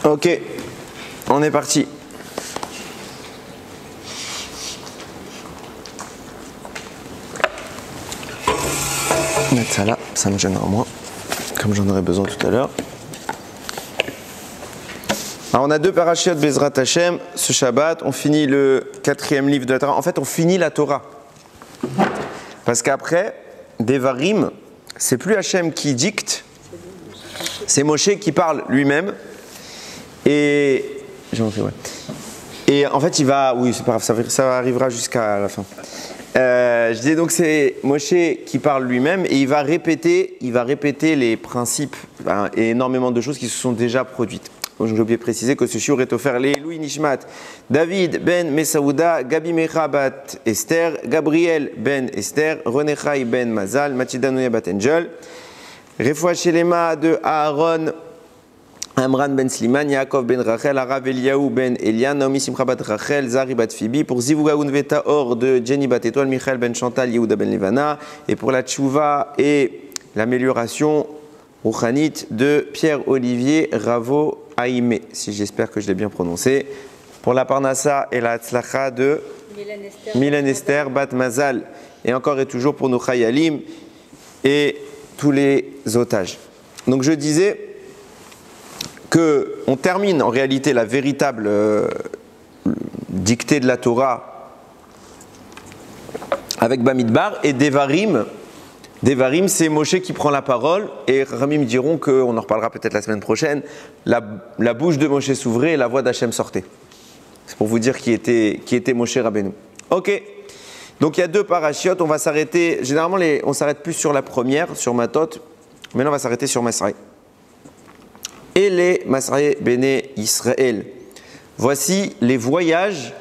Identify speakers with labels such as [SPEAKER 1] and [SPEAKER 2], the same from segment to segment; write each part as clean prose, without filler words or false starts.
[SPEAKER 1] Ok, on est parti. Mettre ça là, ça me gênera moins, comme j'en aurai besoin tout à l'heure. Alors on a deux parachutes Bezrat Hashem, ce Shabbat, on finit le 4e livre de la Torah. En fait, on finit la Torah. Parce qu'après, Devarim, c'est plus Hashem qui dicte, c'est Moshe qui parle lui-même. Et en fait, il va, oui, c'est pas grave, ça arrivera jusqu'à la fin. Je disais donc c'est Moshe qui parle lui-même et il va répéter les principes et énormément de choses qui se sont déjà produites. Donc, j'ai oublié de préciser que ce shiur est offert les Louis Nishmat, David ben Mesaouda, Gabi Mecha bat Esther, Gabriel ben Esther, René Chai ben Mazal, Mathilda bat Angel, Refoua Shelema de Aaron, Amran ben Sliman, Yaakov ben Rachel, Arav Eliaou ben Elian, Naomi Simcha bat Rachel, Zari bat Phoebe, pour Zivugaoun Veta Or de Jenny bat Étoile, Michael ben Chantal, Yehuda ben Levana, et pour la Tchouva et l'amélioration Rouchanite de Pierre-Olivier Ravo Haïmé, si j'espère que je l'ai bien prononcé. Pour la Parnassa et la Tzlacha de Milen Esther bat Mazal, et encore et toujours pour nos Chayalim et tous les otages. Donc je disais qu'on termine en réalité la véritable dictée de la Torah avec Bamidbar et Devarim. Devarim, c'est Moshe qui prend la parole et Ramim diront qu'on en reparlera peut-être la semaine prochaine. La bouche de Moshe s'ouvrait et la voix d'Hachem sortait. C'est pour vous dire qui était Moshe Rabbeinu. Ok, donc il y a deux parachiotes, on va s'arrêter, généralement on s'arrête plus sur la première, sur Matot, maintenant on va s'arrêter sur Masraï. Et les Masraï Béné Israël. Voici les voyages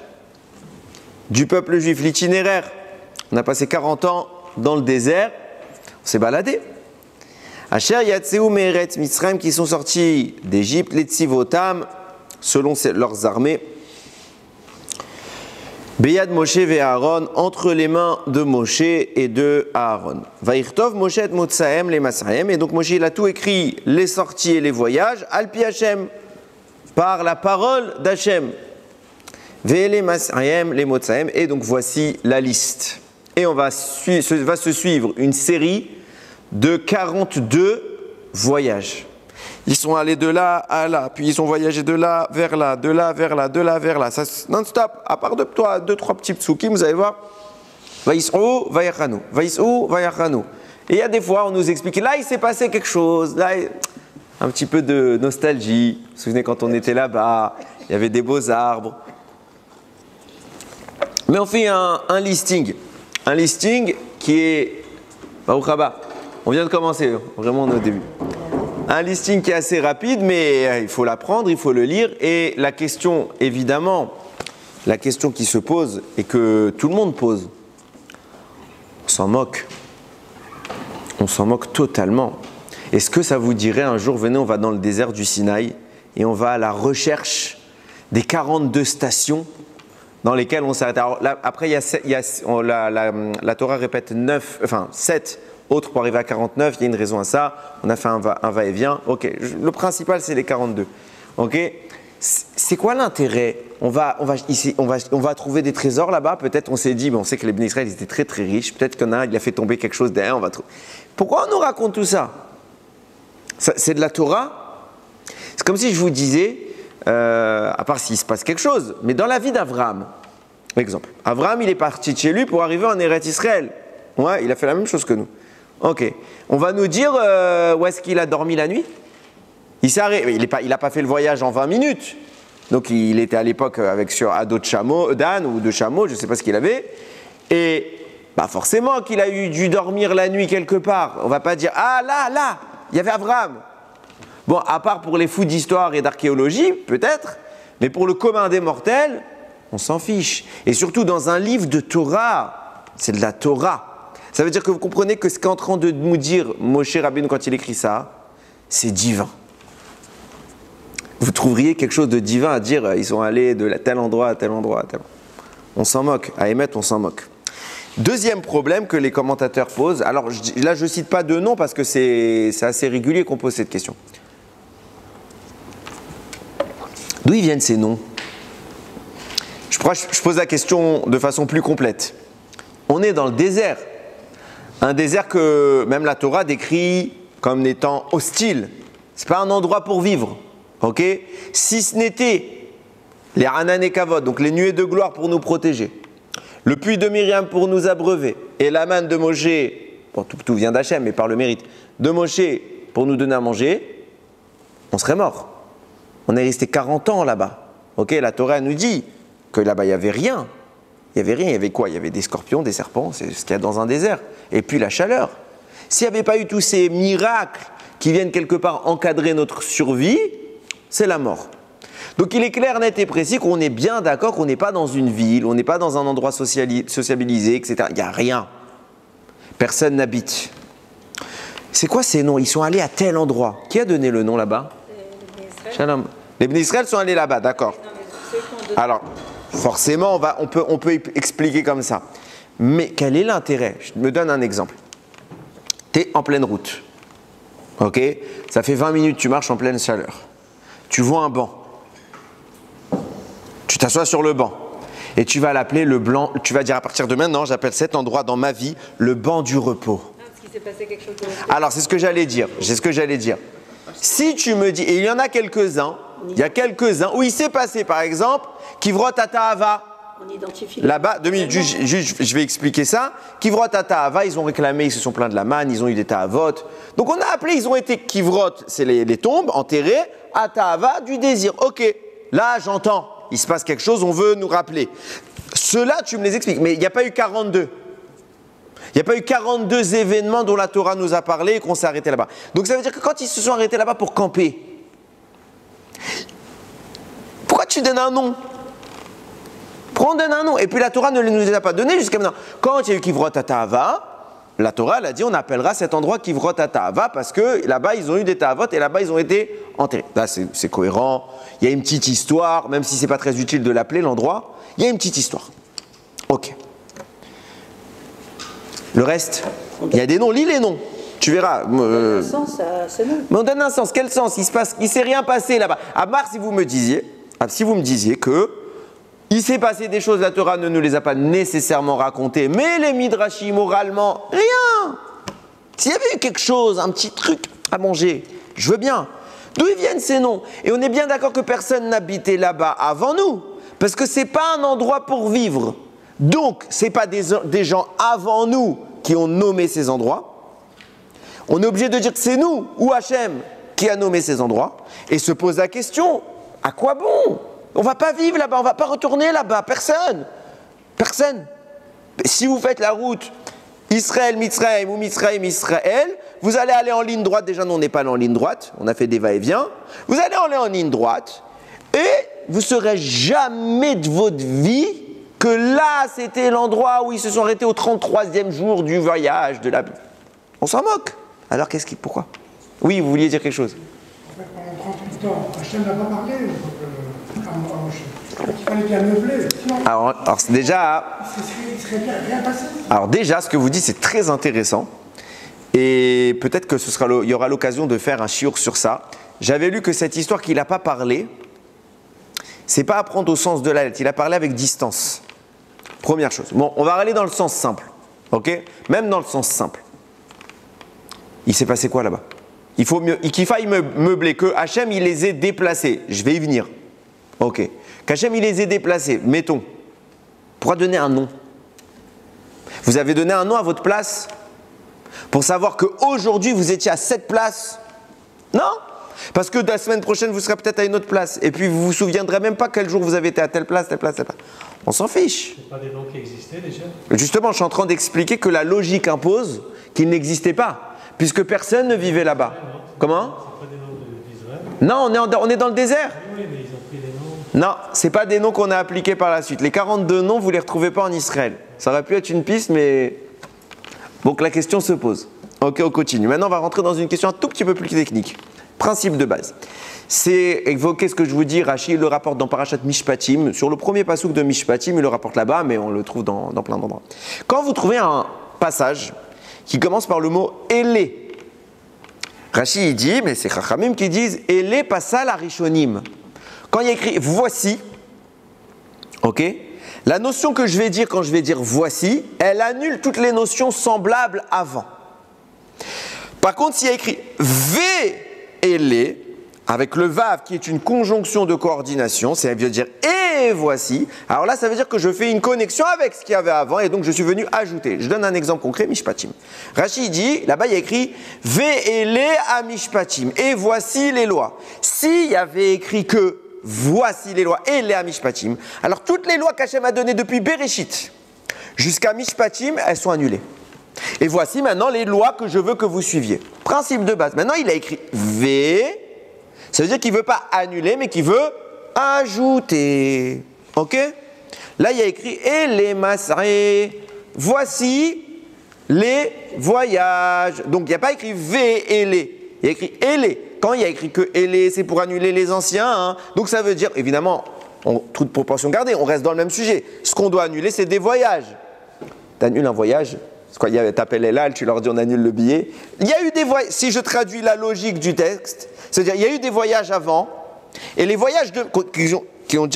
[SPEAKER 1] du peuple juif, l'itinéraire. On a passé 40 ans dans le désert, on s'est baladé. Asher Yatseu Meretz Mitzrayim, qui sont sortis d'Égypte, les Tzivotam, selon leurs armées. Beyad Moshe ve Aaron, entre les mains de Moshe et de Aaron. Vaïrtov Moshe et Motsaem les Masraïm, et donc Moshe il a tout écrit, les sorties et les voyages, Alpi Hashem, par la parole d'Hachem. Ve les Masraïm les Motsaem, et donc voici la liste. Et va se suivre une série de 42 voyages. Ils sont allés de là à là, puis ils ont voyagé de là vers là, de là vers là, de là vers là. Ça non-stop, à part deux, trois petits psukim, vous allez voir. Vaïsrou, vaïachanu, vaïsrou, vaïachanu. Et il y a des fois, on nous explique, là il s'est passé quelque chose, là un petit peu de nostalgie. Vous vous souvenez quand on était là-bas, il y avait des beaux arbres. Mais on fait un listing. Un listing qui est... On vient de commencer, vraiment on est au début. Un listing qui est assez rapide, mais il faut l'apprendre, il faut le lire. Et la question, évidemment, la question qui se pose et que tout le monde pose, on s'en moque. On s'en moque totalement. Est-ce que ça vous dirait un jour, venez, on va dans le désert du Sinaï et on va à la recherche des 42 stations dans lesquelles on s'arrête. Alors là, après, la Torah répète 7 autres pour arriver à 49. Il y a une raison à ça. On a fait un va-et-vient. Ok, le principal, c'est les 42. Ok, c'est quoi l'intérêt ? On va trouver des trésors là-bas. Peut-être on s'est dit, on sait que les Béné Israël étaient très très riches. Peut-être qu'il y en a un, il a fait tomber quelque chose derrière. Pourquoi on nous raconte tout ça ? C'est de la Torah ? C'est comme si je vous disais, à part s'il se passe quelque chose, mais dans la vie d'Avraham, exemple, Avraham il est parti de chez lui pour arriver en Eretz Israël. Ouais, il a fait la même chose que nous. Ok, on va nous dire où est-ce qu'il a dormi la nuit ? Il n'a pas fait le voyage en 20 minutes. Donc il était à l'époque à dos de chameau, d'âne ou de chameau, je ne sais pas ce qu'il avait. Et forcément qu'il a dû dormir la nuit quelque part. On ne va pas dire, ah là, il y avait Avraham. Bon, à part pour les fous d'histoire et d'archéologie, peut-être, mais pour le commun des mortels, on s'en fiche. Et surtout dans un livre de Torah, c'est de la Torah. Ça veut dire que vous comprenez que ce qu'est en train de nous dire Moshe Rabbeinu quand il écrit ça, c'est divin. Vous trouveriez quelque chose de divin à dire, ils sont allés de tel endroit à tel endroit à tel endroit. On s'en moque. À émettre, on s'en moque. Deuxième problème que les commentateurs posent, alors là je ne cite pas de nom parce que c'est assez régulier qu'on pose cette question. D'où ils viennent ces noms? Je pose la question de façon plus complète. On est dans le désert. Un désert que même la Torah décrit comme étant hostile. Ce n'est pas un endroit pour vivre. Ok? Si ce n'était les Hanan et Kavod, donc les nuées de gloire pour nous protéger, le puits de Myriam pour nous abreuver, et la manne de Moshe, bon, tout vient d'Hachem, mais par le mérite, de Moshe pour nous donner à manger, on serait mort. On est resté 40 ans là-bas. Ok? La Torah nous dit que là-bas, il n'y avait rien. Il y avait quoi? Il y avait des scorpions, des serpents, c'est ce qu'il y a dans un désert. Et puis la chaleur. S'il n'y avait pas eu tous ces miracles qui viennent quelque part encadrer notre survie, c'est la mort. Donc il est clair, net et précis qu'on est bien d'accord qu'on n'est pas dans une ville, on n'est pas dans un endroit sociabilisé, etc. Il n'y a rien. Personne n'habite. C'est quoi ces noms? Ils sont allés à tel endroit. Qui a donné le nom là-bas? Shalom. Les Bnei Israël sont allés là-bas, d'accord. Alors, forcément, on peut expliquer comme ça. Mais quel est l'intérêt? Je me donne un exemple. Tu es en pleine route. Ok? Ça fait 20 minutes, tu marches en pleine chaleur. Tu vois un banc. Tu t'assois sur le banc. Et tu vas l'appeler le blanc. Tu vas dire à partir de maintenant, j'appelle cet endroit dans ma vie le banc du repos.
[SPEAKER 2] Parce qu'il s'est passé quelque chose de...
[SPEAKER 1] Alors, c'est ce que j'allais dire. Si tu me dis, et il y en a quelques-uns, où il s'est passé, par exemple, Kivrot Atahava.
[SPEAKER 2] On identifie.
[SPEAKER 1] Là-bas, 2 minutes, je vais expliquer ça. Kivrot Atahava, ils ont réclamé, ils se sont plaints de la manne, ils ont eu des Tahavot. Donc on a appelé, ils ont été Kivrot, c'est les tombes enterrées, Atahava, du désir. Ok, là j'entends, il se passe quelque chose, on veut nous rappeler. Ceux-là, tu me les expliques, mais il n'y a pas eu 42. Il n'y a pas eu 42 événements dont la Torah nous a parlé et qu'on s'est arrêté là-bas. Donc ça veut dire que quand ils se sont arrêtés là-bas pour camper, pourquoi tu donnes un nom? Pourquoi on donne un nom? Et puis la Torah ne nous les a pas donnés jusqu'à maintenant. Quand il y a eu Kivrot Atahava, la Torah elle a dit on appellera cet endroit Kivrot Atahava parce que là-bas ils ont eu des Tahavot et là-bas ils ont été enterrés. Là c'est cohérent. Il y a une petite histoire, même si c'est pas très utile de l'appeler l'endroit, il y a une petite histoire. Ok. Le reste, il y a des noms, lis les noms. Tu verras.
[SPEAKER 2] On donne un sens à ce nom.
[SPEAKER 1] Mais on donne un sens. Quel sens? Il ne s'est rien passé là-bas. À part si vous me disiez que il s'est passé des choses, la Torah ne nous les a pas nécessairement racontées, mais les Midrashim, moralement, rien. S'il y avait eu quelque chose, un petit truc à manger, je veux bien. D'où ils viennent ces noms? Et on est bien d'accord que personne n'habitait là-bas avant nous, parce que ce n'est pas un endroit pour vivre. Donc, ce n'est pas des gens avant nous qui ont nommé ces endroits. On est obligé de dire que c'est nous ou Hachem qui a nommé ces endroits et se pose la question, à quoi bon? On ne va pas vivre là-bas, on ne va pas retourner là-bas, personne. Personne. Si vous faites la route Israël, Mitzrayim ou Mitzrayim, Israël, vous allez aller en ligne droite. Déjà, nous, on n'est pas allé en ligne droite, on a fait des va-et-vient. Vous allez aller en ligne droite et vous ne saurez jamais de votre vie que là, c'était l'endroit où ils se sont arrêtés au 33e jour du voyage de la... On s'en moque. Alors, pourquoi? Oui, vous vouliez dire quelque chose?
[SPEAKER 3] En fait, pendant 38 ans, Hachem n'a pas parlé à Moshe. Il fallait bien meubler. Sinon,
[SPEAKER 1] alors déjà...
[SPEAKER 3] il serait rien passé.
[SPEAKER 1] Alors déjà, ce que vous dites, c'est très intéressant. Et peut-être que il y aura l'occasion de faire un shiur sur ça. J'avais lu que cette histoire qu'il n'a pas parlé, c'est pas à prendre au sens de la lettre. Il a parlé avec distance. Première chose. Bon, on va aller dans le sens simple. Ok? Même dans le sens simple. Il s'est passé quoi là-bas? Il faut qu'il faille meubler, que Hachem il les ait déplacés. Je vais y venir. Ok. Qu'Hachem il les ait déplacés. Mettons. Pourquoi donner un nom? Vous avez donné un nom à votre place pour savoir qu'aujourd'hui vous étiez à cette place? Non? Parce que la semaine prochaine vous serez peut-être à une autre place. Et puis vous vous souviendrez même pas quel jour vous avez été à telle place, telle place, telle place. On s'en fiche.
[SPEAKER 4] Ce pas des noms qui existaient déjà?
[SPEAKER 1] Justement, je suis en train d'expliquer que la logique impose qu'il n'existait pas. Puisque personne ne vivait là-bas. Comment?
[SPEAKER 4] C'est pas des noms d'Israël?
[SPEAKER 1] Non, on est dans le désert.
[SPEAKER 4] Oui, mais ils ont pris des noms.
[SPEAKER 1] Non, ce n'est pas des noms qu'on a appliqués par la suite. Les 42 noms, vous ne les retrouvez pas en Israël. Ça aurait pu être une piste, mais... Donc la question se pose. Ok, on continue. Maintenant, on va rentrer dans une question un tout petit peu plus technique. Principe de base. C'est évoquer ce que je vous dis, Rashi le rapporte dans Parashat Mishpatim. Sur le premier passouk de Mishpatim, il le rapporte là-bas, mais on le trouve dans plein d'endroits. Quand vous trouvez un passage qui commence par le mot « Elé ». Rashi il dit, mais c'est Chachamim qui disent « Elé passal arishonim ». quand il y a écrit voici, ok, la notion que je vais dire quand je vais dire voici, elle annule toutes les notions semblables avant. Par contre, s'il y a écrit ve'ele, avec le vav qui est une conjonction de coordination, ça veut dire et voici, alors là ça veut dire que je fais une connexion avec ce qu'il y avait avant et donc je suis venu ajouter. Je donne un exemple concret, Mishpatim. Rachid dit, là-bas il y a écrit ve'ele a Mishpatim, et voici les lois. S'il y avait écrit que voici les lois et les Mishpatim, alors toutes les lois qu'Hachem a données depuis Bereshit jusqu'à Mishpatim, elles sont annulées. Et voici maintenant les lois que je veux que vous suiviez. Principe de base. Maintenant il a écrit V, ça veut dire qu'il ne veut pas annuler, mais qu'il veut ajouter. Ok? Là il y a écrit et les masré, voici les voyages. Donc il n'y a pas écrit V et les, il y a écrit et les. Quand il y a écrit que et les, c'est pour annuler les anciens. Hein. Donc ça veut dire, évidemment, toute proportion gardée, on reste dans le même sujet. Ce qu'on doit annuler, c'est des voyages. Tu annules un voyage, c'est quoi? Tu appelles les LAL, tu leur dis on annule le billet. Il y a eu des voyages, si je traduis la logique du texte, c'est-à-dire il y a eu des voyages avant, et les voyages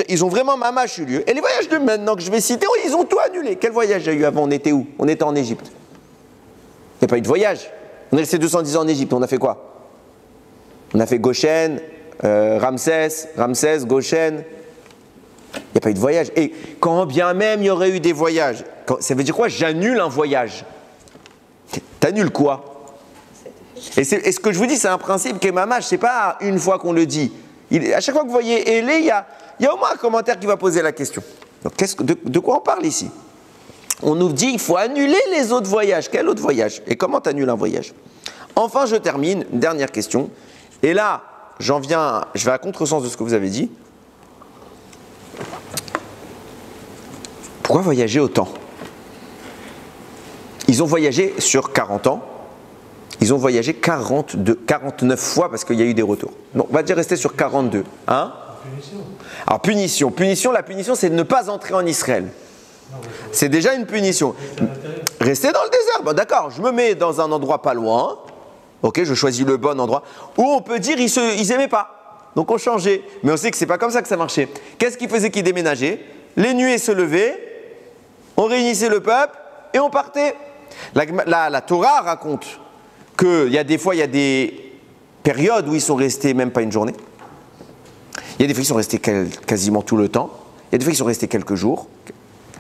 [SPEAKER 1] ils ont vraiment mamache eu lieu. Et les voyages de maintenant que je vais citer, ils ont tout annulé. Quel voyage il y a eu avant? On était où? On était en Égypte. Il n'y a pas eu de voyage. On est resté 210 ans en Égypte, on a fait quoi? On a fait Goshen, Ramsès, Goshen. Il n'y a pas eu de voyage. Et quand bien même il y aurait eu des voyages, ça veut dire quoi? J'annule un voyage. T'annules quoi? Et ce que je vous dis, c'est un principe qui est mamache. C'est pas une fois qu'on le dit. À chaque fois que vous voyez Élé, il y a au moins un commentaire qui va poser la question. Donc de quoi on parle ici? On nous dit il faut annuler les autres voyages. Quel autre voyage? Et comment tu annules un voyage? Enfin, je termine. Une dernière question. Et là, je vais à contresens de ce que vous avez dit. Pourquoi voyager autant? Ils ont voyagé sur 40 ans. Ils ont voyagé 49 fois parce qu'il y a eu des retours. Donc, on va dire rester sur 42. Hein?
[SPEAKER 4] Punition.
[SPEAKER 1] Alors, la punition, c'est de ne pas entrer en Israël. C'est déjà une punition. Rester dans le désert. Bon, d'accord, je me mets dans un endroit pas loin. Ok, je choisis le bon endroit. Où on peut dire ils n'aimaient pas. Donc, on changeait. Mais on sait que ce n'est pas comme ça que ça marchait. Qu'est-ce qui faisait qu'ils déménageaient? Les nuées se levaient. On réunissait le peuple et on partait. La Torah raconte qu'il y a des fois, il y a des périodes où ils sont restés même pas une journée. Il y a des fois, ils sont restés quasiment tout le temps. Il y a des fois, ils sont restés quelques jours.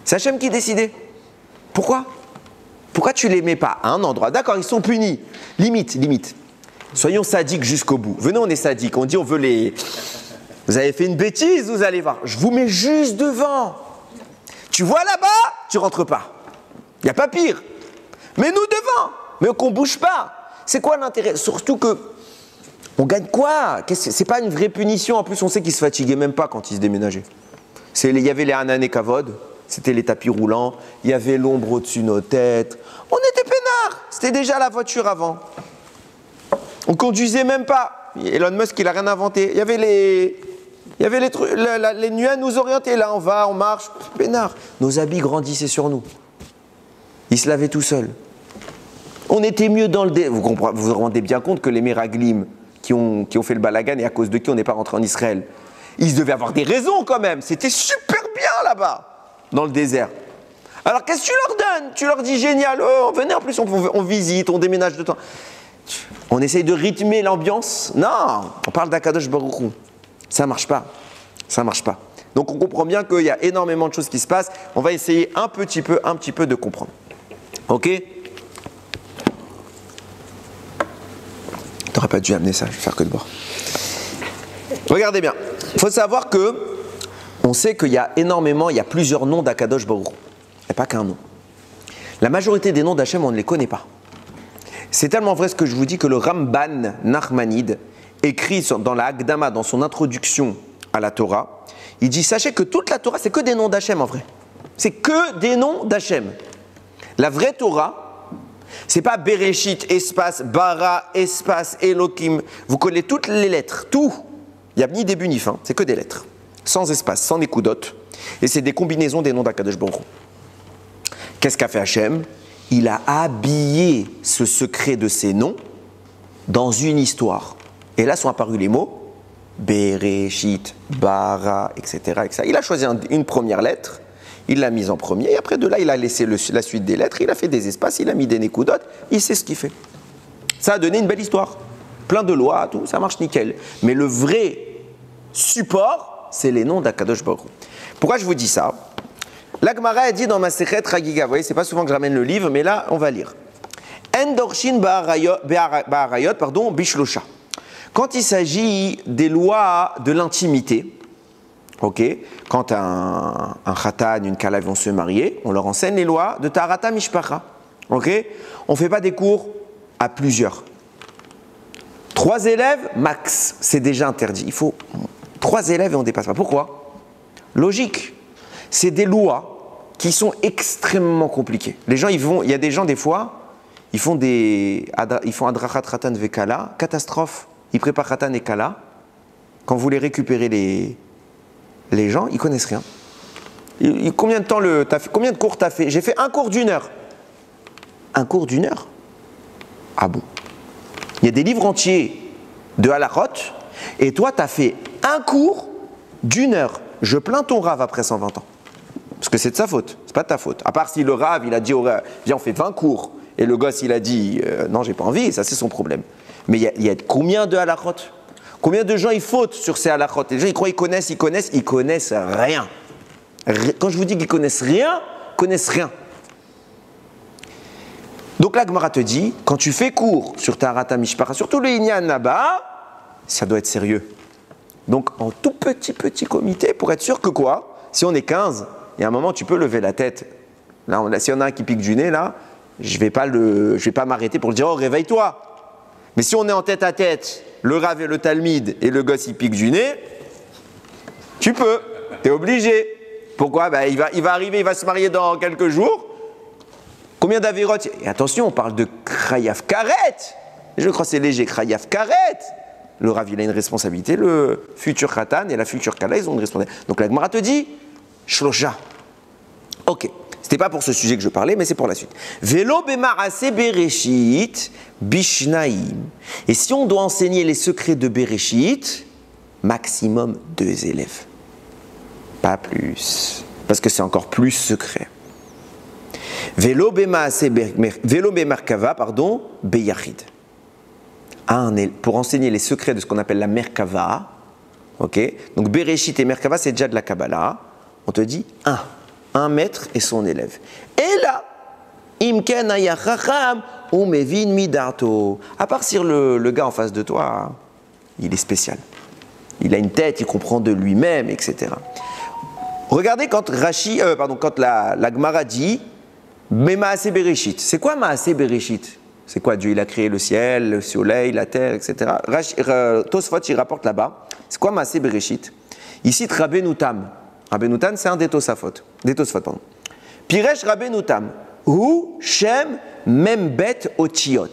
[SPEAKER 1] C'est Hachem qui décidait. Pourquoi? Pourquoi tu les mets pas à un endroit? D'accord, ils sont punis. Limite. Soyons sadiques jusqu'au bout. Venez, on est sadiques. On dit, on veut les... Vous avez fait une bêtise, vous allez voir. Je vous mets juste devant. Tu vois là-bas, tu rentres pas. Il n'y a pas pire. Mais nous devant. Mais qu'on bouge pas. C'est quoi l'intérêt? Surtout que on gagne quoi? C'est pas une vraie punition. En plus, on sait qu'ils se fatiguaient même pas quand ils se déménageaient. Il y avait les Hanan et Kavod. C'était les tapis roulants. Il y avait l'ombre au-dessus de nos têtes. On était peinards. C'était déjà la voiture avant. On conduisait même pas. Elon Musk, il a rien inventé. Il y avait les nuages nous orientaient. Là, on va, on marche. Peinard. Nos habits grandissaient sur nous. Ils se lavaient tout seuls. On était mieux dans le... Vous vous rendez bien compte que les Meraglim qui ont fait le balagan et à cause de qui on n'est pas rentré en Israël, ils devaient avoir des raisons quand même. C'était super bien là-bas, dans le désert. Alors qu'est-ce que tu leur donnes? Tu leur dis génial, oh, venez, en plus on visite, on déménage de temps. On essaye de rythmer l'ambiance. Non, on parle d'Akadosh Baruch Hu. Ça marche pas. Donc on comprend bien qu'il y a énormément de choses qui se passent. On va essayer un petit peu de comprendre. Ok? T'aurais pas dû amener ça, je vais faire que de boire. Regardez bien. Il faut savoir que on sait qu'il y a plusieurs noms d'Akadosh Baruch Hu. Il n'y a pas qu'un nom. La majorité des noms d'Hachem, on ne les connaît pas. C'est tellement vrai ce que je vous dis que le Ramban Nachmanide écrit dans la Hakdama, dans son introduction à la Torah, il dit, sachez que toute la Torah, c'est que des noms d'Hachem en vrai. C'est que des noms d'Hachem. La vraie Torah, c'est pas Bereshit, espace, Bara, espace, Elohim. Vous connaissez toutes les lettres, tout. Il n'y a ni début ni fin, c'est que des lettres. Sans espace, sans écoudotes. Et c'est des combinaisons des noms d'Akadosh Baruch Hu. Qu'est-ce qu'a fait Hachem? Il a habillé ce secret de ces noms dans une histoire. Et là sont apparus les mots Bereshit, Bara, etc., etc. Il a choisi une première lettre, il l'a mise en premier, et après de là, il a laissé la suite des lettres, il a fait des espaces, il a mis des nékoudotes, il sait ce qu'il fait. Ça a donné une belle histoire. Plein de lois, tout, ça marche nickel. Mais le vrai support, c'est les noms d'Akadosh Baruch Hu. Pourquoi je vous dis ça? La Gemara a dit dans Masechet Chagiga, vous voyez, c'est pas souvent que je ramène le livre, mais là, on va lire. Endorshin ba'arayot, pardon, bishlosha. Quand il s'agit des lois de l'intimité, ok, quand un khatan, une kala vont se marier, on leur enseigne les lois de Tarata Mishpacha. Ok, on ne fait pas des cours à plusieurs. 3 élèves, max, c'est déjà interdit. Il faut 3 élèves et on ne dépasse pas. Pourquoi? Logique. C'est des lois qui sont extrêmement compliquées. Les gens, il y a des gens, des fois, ils font Adrachat Khatan Vekala, catastrophe. Ils préparent Khatan et Kala. Quand vous voulez récupérer les gens, ils ne connaissent rien. Combien de cours t'as fait? J'ai fait un cours d'1 heure. Un cours d'1 heure? Ah bon? Il y a des livres entiers de halachot, et toi, tu as fait un cours d'1 heure. Je plains ton rave après 120 ans. Parce que c'est de sa faute, c'est pas de ta faute. À part si le rave, il a dit au rave, viens, on fait 20 cours, et le gosse, il a dit, non, j'ai pas envie, ça c'est son problème. Mais il y a combien de halachot? Combien de gens ils fautent sur ces halachot? Les gens, ils croient qu'ils connaissent rien. Quand je vous dis qu'ils connaissent rien, ils connaissent rien. Donc la Gemara te dit, quand tu fais cours sur Tarata Mishpacha, surtout le Inyan là-bas, ça doit être sérieux. Donc en tout petit comité, pour être sûr que quoi? Si on est 15, il y a un moment tu peux lever la tête. Là, si on a un qui pique du nez, là, je vais pas m'arrêter pour le dire, oh réveille-toi. Mais si on est en tête à tête, le Rav et le Talmid et le gosse il pique du nez, tu peux, tu es obligé. Pourquoi? Il va arriver, il va se marier dans quelques jours. Combien d'avérotes? Et attention, on parle de Krayav Karet. Je crois que c'est léger, Krayav Karet. Le Rav, il a une responsabilité. Le futur Khatan et la future Kala, ils ont une responsabilité. Donc la Gemara te dit, Shlosha. Ok, c'était pas pour ce sujet que je parlais, mais c'est pour la suite. Velo bemarase bereshit bishnaim. Et si on doit enseigner les secrets de Bereshit, maximum 2 élèves. Pas plus. Parce que c'est encore plus secret. Velo bemerkava, pardon, beyachid. Pour enseigner les secrets de ce qu'on appelle la merkava, ok. Donc Bereshit et merkava, c'est déjà de la Kabbalah. On te dit un maître et son élève. Et là, imken ayachacham ou mevin midato. À part si le gars en face de toi, il est spécial. Il a une tête, il comprend de lui-même, etc. Regardez quand la Gemara dit mais Maaseh Bereshit. C'est quoi Maaseh Bereshit? C'est quoi? Dieu il a créé le ciel, le soleil, la terre, etc. Tosfot il rapporte là-bas. C'est quoi Maaseh Bereshit? Il cite Rabbeinu Tam. Rabbeinu Tam c'est un des Tosfot. Pardon. Piresh Rabbeinu Tam. Hu Shem Membet Otiot.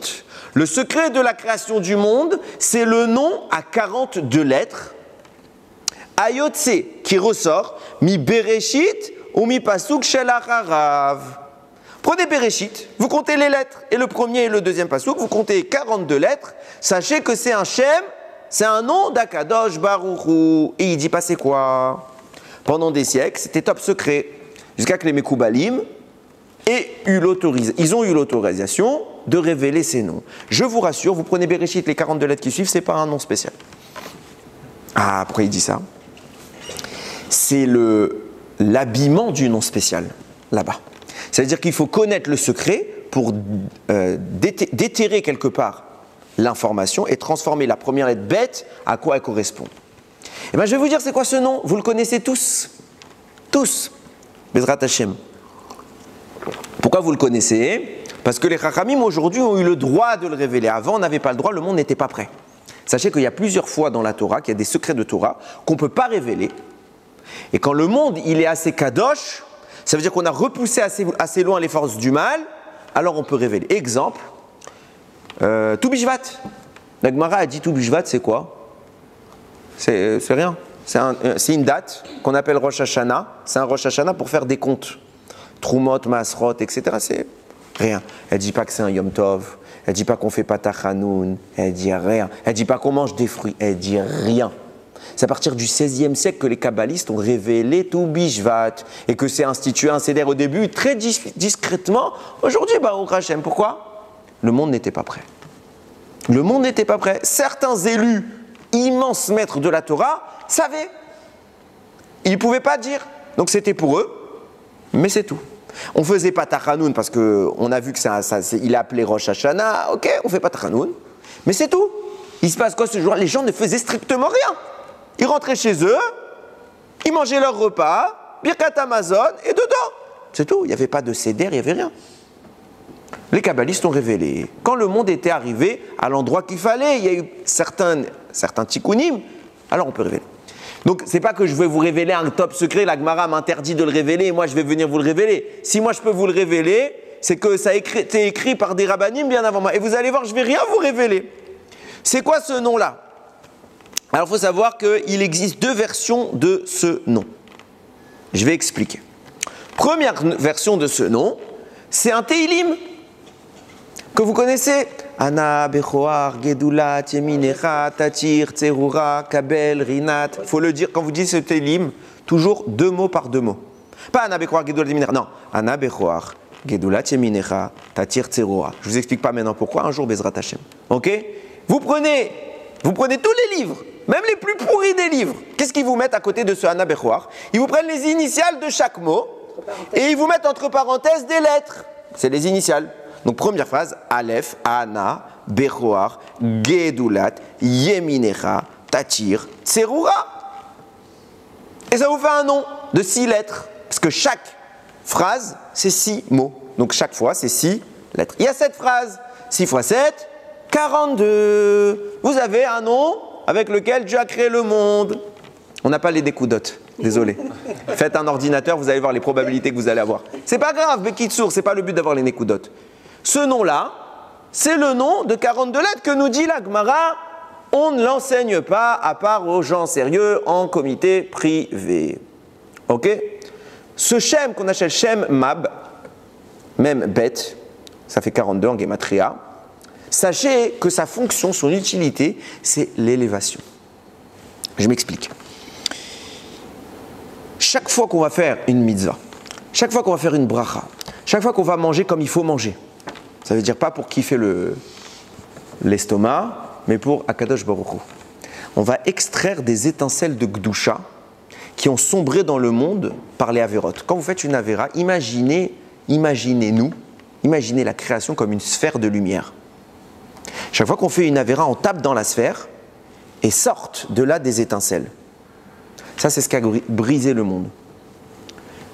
[SPEAKER 1] Le secret de la création du monde, c'est le nom à 42 lettres. Ayotse qui ressort mi Bereshit ou mi Pasuk Shel Acharav. Prenez Bereshit, vous comptez les lettres, et le premier et le deuxième pasuk, vous comptez 42 lettres, sachez que c'est un Shem, c'est un nom d'Akadosh Baruch Hu. Et il dit pas c'est quoi? Pendant des siècles, c'était top secret, jusqu'à que les Mekoubalim ils ont eu l'autorisation de révéler ces noms. Je vous rassure, vous prenez Bereshit, les 42 lettres qui suivent, c'est pas un nom spécial. Ah, pourquoi il dit ça? C'est l'habillement du nom spécial, là-bas. C'est-à-dire qu'il faut connaître le secret pour déterrer quelque part l'information et transformer la première lettre bête à quoi elle correspond. Et bien je vais vous dire c'est quoi ce nom, vous le connaissez tous. Tous. Bezrat Hashem. Pourquoi vous le connaissez? Parce que les Chachamim aujourd'hui ont eu le droit de le révéler. Avant on n'avait pas le droit, le monde n'était pas prêt. Sachez qu'il y a plusieurs fois dans la Torah, qu'il y a des secrets de Torah qu'on ne peut pas révéler. Et quand le monde il est assez kadosh, ça veut dire qu'on a repoussé assez loin les forces du mal, alors on peut révéler. Exemple, Tou Bishvat. La Gemara a dit Tou Bishvat, c'est quoi? C'est rien. C'est une date qu'on appelle Rosh Hashanah. C'est un Rosh Hashanah pour faire des comptes. Trumot, Masrot, etc. C'est rien. Elle ne dit pas que c'est un Yom Tov. Elle ne dit pas qu'on ne fait pas Tachanoun. Elle ne dit rien. Elle ne dit pas qu'on mange des fruits. Elle ne dit rien. C'est à partir du XVIe siècle que les kabbalistes ont révélé tout Bishvat et que c'est institué un seder au début très discrètement. Aujourd'hui, Baruch Hashem. Pourquoi? Le monde n'était pas prêt. Le monde n'était pas prêt. Certains élus, immenses maîtres de la Torah, savaient. Ils ne pouvaient pas dire. Donc c'était pour eux, mais c'est tout. On ne faisait pas Tachanoun parce qu'on a vu que il a appelé Rosh Hashanah. Ok, on ne fait pas Tachanoun, mais c'est tout. Il se passe quoi ce jour-là? Les gens ne faisaient strictement rien. Ils rentraient chez eux, ils mangeaient leur repas, Birkat Amazon, et dedans. C'est tout. Il n'y avait pas de seder, il n'y avait rien. Les kabbalistes ont révélé. Quand le monde était arrivé à l'endroit qu'il fallait, il y a eu certains tikkunim, alors on peut révéler. Donc, ce n'est pas que je vais vous révéler un top secret, la Gemara m'interdit de le révéler, et moi je vais venir vous le révéler. Si moi je peux vous le révéler, c'est que ça a été écrit par des rabbinim bien avant moi. Et vous allez voir, je ne vais rien vous révéler. C'est quoi ce nom-là? Alors, il faut savoir qu'il existe deux versions de ce nom. Je vais expliquer. Première version de ce nom, c'est un Teilim que vous connaissez. Ana, Bechoar, Gedulat, Yeminecha, Tatir, Tserura, Kabel, Rinat. Il faut le dire, quand vous dites ce Teilim, toujours deux mots par deux mots. Pas Ana, Bechoar, Gedulat, Yeminecha. Non, Ana, Bechoar, Gedulat, Yeminecha, Tatir, Tserura. Je ne vous explique pas maintenant pourquoi, un jour, Bezrat Hashem. Ok? Vous prenez tous les livres, même les plus pourris des livres. Qu'est-ce qu'ils vous mettent à côté de ce Ana, Bechoar? Ils vous prennent les initiales de chaque mot et ils vous mettent entre parenthèses des lettres. C'est les initiales. Donc, première phrase, Aleph, Ana, Bechoar, Gedulat, Yeminecha, Tatir, Tserura. Et ça vous fait un nom de 6 lettres. Parce que chaque phrase, c'est 6 mots. Donc, chaque fois, c'est 6 lettres. Il y a 7 phrases. 6 x 7, 42. Vous avez un nom avec lequel Dieu a créé le monde. On n'a pas les découdotes. Désolé. Faites un ordinateur, vous allez voir les probabilités que vous allez avoir. C'est pas grave, Bekitsour, c'est pas le but d'avoir les découdotes. Ce nom-là, c'est le nom de 42 lettres que nous dit la Gemara. On ne l'enseigne pas à part aux gens sérieux en comité privé. Ok? Ce Shem qu'on appelle Shem Mab, même bête, ça fait 42 en Gematria. Sachez que sa fonction, son utilité, c'est l'élévation. Je m'explique. Chaque fois qu'on va faire une mitzvah, chaque fois qu'on va faire une bracha, chaque fois qu'on va manger comme il faut manger, ça veut dire pas pour kiffer l'estomac, mais pour Akadosh Baruch Hu. On va extraire des étincelles de Gdusha qui ont sombré dans le monde par les avérotes. Quand vous faites une avéra, imaginez-nous, imaginez la création comme une sphère de lumière. Chaque fois qu'on fait une avéra, on tape dans la sphère et sortent de là des étincelles. Ça, c'est ce qui a brisé le monde.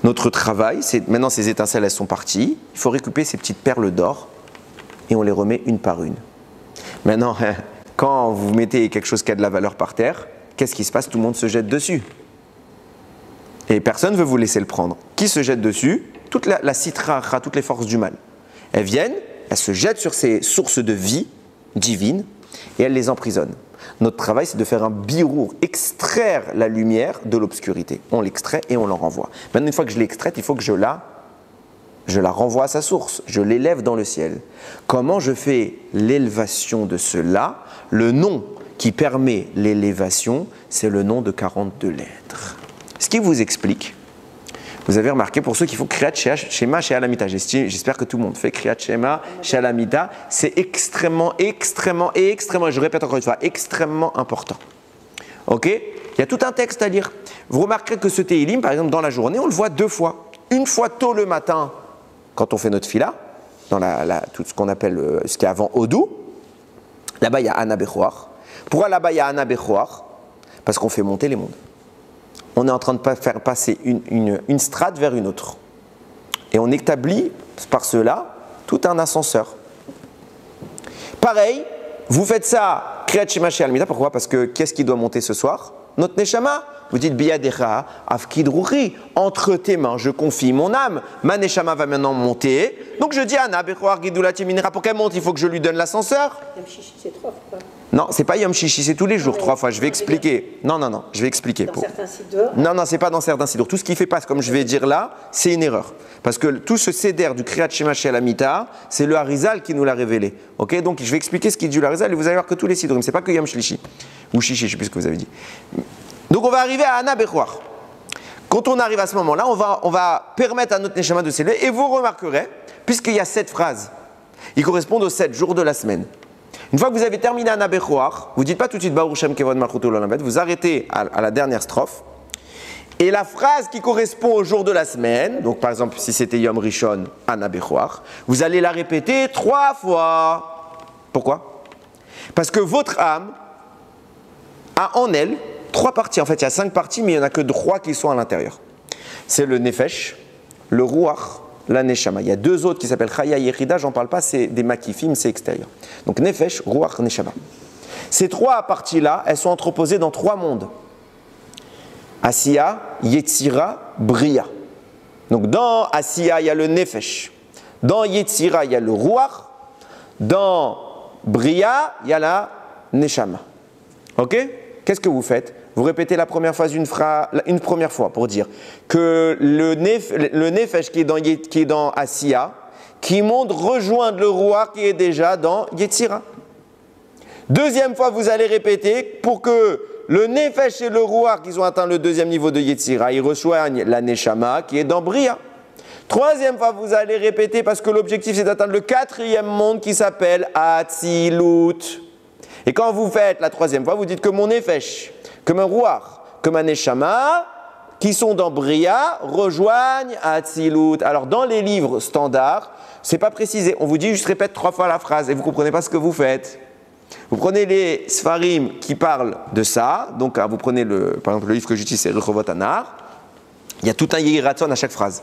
[SPEAKER 1] Notre travail, c'est maintenant ces étincelles, elles sont parties. Il faut récupérer ces petites perles d'or et on les remet une par une. Maintenant, quand vous mettez quelque chose qui a de la valeur par terre, qu'est-ce qui se passe? Tout le monde se jette dessus. Et personne ne veut vous laisser le prendre. Qui se jette dessus? Toute la citra, toutes les forces du mal. Elles viennent, elles se jettent sur ces sources de vie divine et elles les emprisonnent. Notre travail, c'est de faire un birour, extraire la lumière de l'obscurité. On l'extrait et on l'en renvoie. Maintenant, une fois que je l'ai extraite, il faut que je la renvoie à sa source. Je l'élève dans le ciel. Comment je fais l'élévation de cela? Le nom qui permet l'élévation, c'est le nom de 42 lettres. Ce qui vous explique, vous avez remarqué, pour ceux qui font Kriyat Shema chez Alamita, j'espère que tout le monde fait Kriyat Shema chez Alamita, c'est extrêmement, je répète encore une fois, extrêmement important. Ok? Il y a tout un texte à lire. Vous remarquerez que ce Teilim, par exemple, dans la journée, on le voit 2 fois. Une fois tôt le matin, quand on fait notre fila, dans tout ce qu'on appelle ce qui est avant Odou. Là-bas, il y a Ana Bechoar. Pourquoi là-bas, il y a Ana Bechoar? Parce qu'on fait monter les mondes. On est en train de faire passer une strate vers une autre. Et on établit par cela tout un ascenseur. Pareil, vous faites ça, Kriyat Shema chez Almida, pourquoi? Parce que qu'est-ce qui doit monter ce soir? Notre Neshama. Vous dites Biyadecha, Afkid Ruchi, entre tes mains, je confie mon âme. Ma Neshama va maintenant monter. Donc je dis Ana Bechoar Gedulat Yeminera, pour qu'elle monte, il faut que je lui donne l'ascenseur.
[SPEAKER 2] Yom Shishi, c'est 3 fois.
[SPEAKER 1] Non, c'est pas Yom Shishi, c'est tous les jours, 3 fois. Je vais expliquer. Non, je vais expliquer.
[SPEAKER 2] Dans certains sidor.
[SPEAKER 1] Non, c'est pas dans certains sidor. Tout ce qui fait pas, comme je vais dire là, c'est une erreur. Parce que tout ce céder du Kriyat Shema chez Alamita, c'est le Harizal qui nous l'a révélé. Ok, donc je vais expliquer ce qui dit le Harizal et vous allez voir que tous les sidorim, c'est pas que Yom Shlishi. Ou Shishi, je ne sais plus ce que vous avez dit. Donc on va arriver à Ana Bechoar. Quand on arrive à ce moment-là, on va permettre à notre Neshama de s'élever. Et vous remarquerez, puisqu'il y a 7 phrases, ils correspondent aux 7 jours de la semaine. Une fois que vous avez terminé Ana Bechoar, vous ne dites pas tout de suite Baruch Shem Kevod Malchuto Olam Vaed, vous arrêtez à la dernière strophe. Et la phrase qui correspond au jour de la semaine, donc par exemple si c'était Yom Rishon, Ana Bechoar, vous allez la répéter 3 fois. Pourquoi? Parce que votre âme a en elle 3 parties. En fait, il y a 5 parties, mais il n'y en a que 3 qui sont à l'intérieur. C'est le Nefesh, le Ruach, la Neshama. Il y a 2 autres qui s'appellent Chaya et Yechida, j'en parle pas, c'est des makifim, c'est extérieur. Donc Nefesh, Ruach, Neshama. Ces 3 parties-là, elles sont entreposées dans 3 mondes. Asiya, Yetzira, Bria. Donc dans Asiya, il y a le Nefesh. Dans Yetzira, il y a le Ruach. Dans Bria, il y a la Neshama. Ok? Qu'est-ce que vous faites? Vous répétez la première phrase une première fois pour dire que le Nefesh qui est dans Asiya, qui monte rejoindre le Ruach qui est déjà dans Yetzira. Deuxième fois, vous allez répéter pour que le Nefesh et le Ruach, qui ont atteint le 2e niveau de Yetzira, ils rejoignent la Neshama qui est dans Bria. Troisième fois, vous allez répéter parce que l'objectif c'est d'atteindre le 4e monde qui s'appelle Atzilut. Et quand vous faites la 3e fois, vous dites que mon Nefesh, que mon Ruach, que ma Neshama, qui sont dans Bria, rejoignent Atzilut. Alors dans les livres standards, c'est pas précisé. On vous dit juste répète 3 fois la phrase et vous comprenez pas ce que vous faites. Vous prenez les Sfarim qui parlent de ça, donc vous prenez par exemple le livre que j'utilise, c'est Rechovot Anar, il y a tout un Yehi Ratzon à chaque phrase.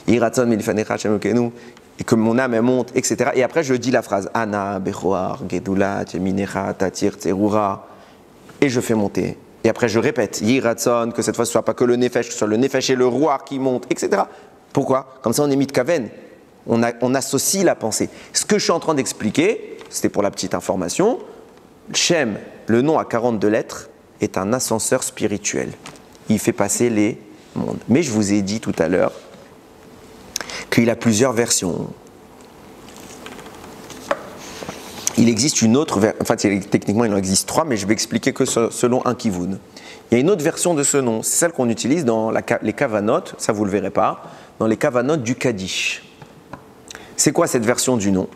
[SPEAKER 1] Yehi Ratzon, Milifanecha, Hashem Elokeinu, et que mon âme elle monte, etc. Et après je dis la phrase Ana, Bechoar, Gedulat, Yeminecha, Tatir, Tserura, et je fais monter. Et après je répète Yehi Ratzon, que cette fois ce ne soit pas que le Nefesh, que ce soit le Nefesh et le Ruach qui montent, etc. Pourquoi? Comme ça on est mit Kaven, on associe la pensée. Ce que je suis en train d'expliquer, c'était pour la petite information, Shem, le nom à 42 lettres, est un ascenseur spirituel. Il fait passer les mondes. Mais je vous ai dit tout à l'heure qu'il a plusieurs versions. Il existe une autre version, enfin techniquement il en existe 3, mais je vais expliquer que selon un Kivun. Il y a une autre version de ce nom, c'est celle qu'on utilise dans les Kavanot, ça vous ne le verrez pas, dans les Kavanot du Kaddish. C'est quoi cette version du nom?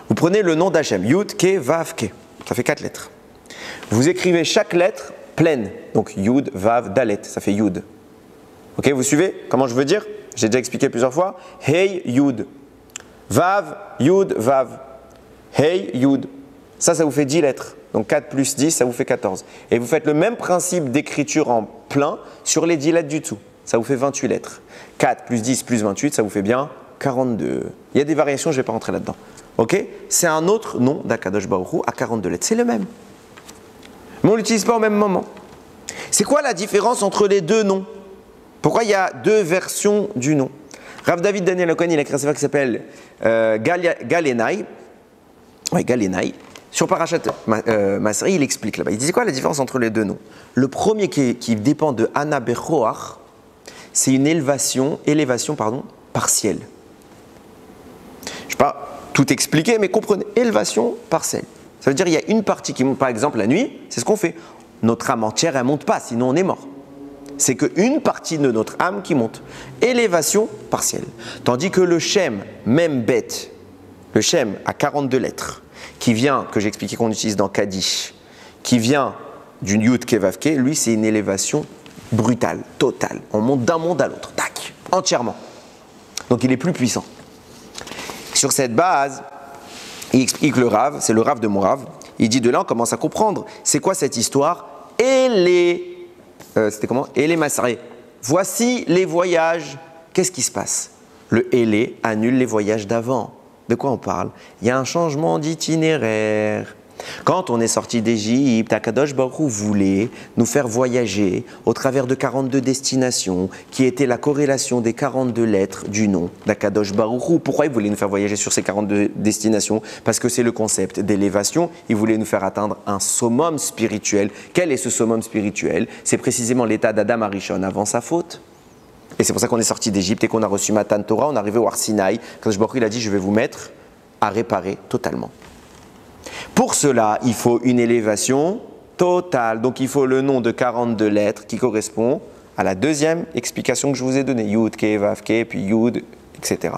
[SPEAKER 1] Vous prenez le nom d'Hachem, Yud, Ke, Vav, Ke. Ça fait 4 lettres. Vous écrivez chaque lettre pleine. Donc Yud, Vav, Dalet, ça fait Yud. Ok, vous suivez comment je veux dire? J'ai déjà expliqué plusieurs fois. Hey, Yud. Vav, Yud, Vav. Hey, Yud. Ça vous fait 10 lettres. Donc 4 plus 10, ça vous fait 14. Et vous faites le même principe d'écriture en plein sur les 10 lettres du dessous. Ça vous fait 28 lettres. 4 plus 10 plus 28, ça vous fait bien 42. Il y a des variations, je ne vais pas rentrer là-dedans. Ok? C'est un autre nom d'Akadosh Baruch Hu à 42 lettres. C'est le même. Mais on ne l'utilise pas au même moment. C'est quoi la différence entre les 2 noms? Pourquoi il y a 2 versions du nom? Rav David Daniel Cohen, il a écrit un sefer qui s'appelle Galenai. Oui, Galenai. Sur Parashat Masri, il explique là-bas. Il dit quoi la différence entre les 2 noms? Le premier qui dépend de Ana Bechoar, c'est une élévation partielle. Je ne sais pas tout expliquer, mais comprenez, élévation partielle. Ça veut dire qu'il y a une partie qui monte, par exemple la nuit, c'est ce qu'on fait. Notre âme entière, elle ne monte pas, sinon on est mort. C'est qu'une partie de notre âme qui monte. Élévation partielle. Tandis que le Shem, même bête, le Shem à 42 lettres, qui vient, que j'ai expliqué qu'on utilise dans Kaddish, qui vient d'une Yud Kevavke, lui c'est une élévation brutale, totale. On monte d'un monde à l'autre, tac, entièrement. Donc il est plus puissant. Sur cette base, il explique le Rav, c'est le Rav de mon Rav, il dit de là on commence à comprendre, c'est quoi cette histoire? Et les Masré. Voici les voyages. Qu'est-ce qui se passe? Le Élé annule les voyages d'avant. De quoi on parle? Il y a un changement d'itinéraire. Quand on est sorti d'Égypte, Akadosh Baruch Hu voulait nous faire voyager au travers de 42 destinations, qui étaient la corrélation des 42 lettres du nom d'Akadosh Baruch Hu. Pourquoi il voulait nous faire voyager sur ces 42 destinations? Parce que c'est le concept d'élévation. Il voulait nous faire atteindre un summum spirituel. Quel est ce summum spirituel? C'est précisément l'état d'Adam Arishon avant sa faute. Et c'est pour ça qu'on est sorti d'Égypte et qu'on a reçu Matan Torah, on est arrivé au Har Sinaï. Akadosh Baruch Hu il a dit, je vais vous mettre à réparer totalement. Pour cela, il faut une élévation total. Donc il faut le nom de 42 lettres qui correspond à la deuxième explication que je vous ai donnée. Yud, Ke, Vav, Ke, puis Yud, etc.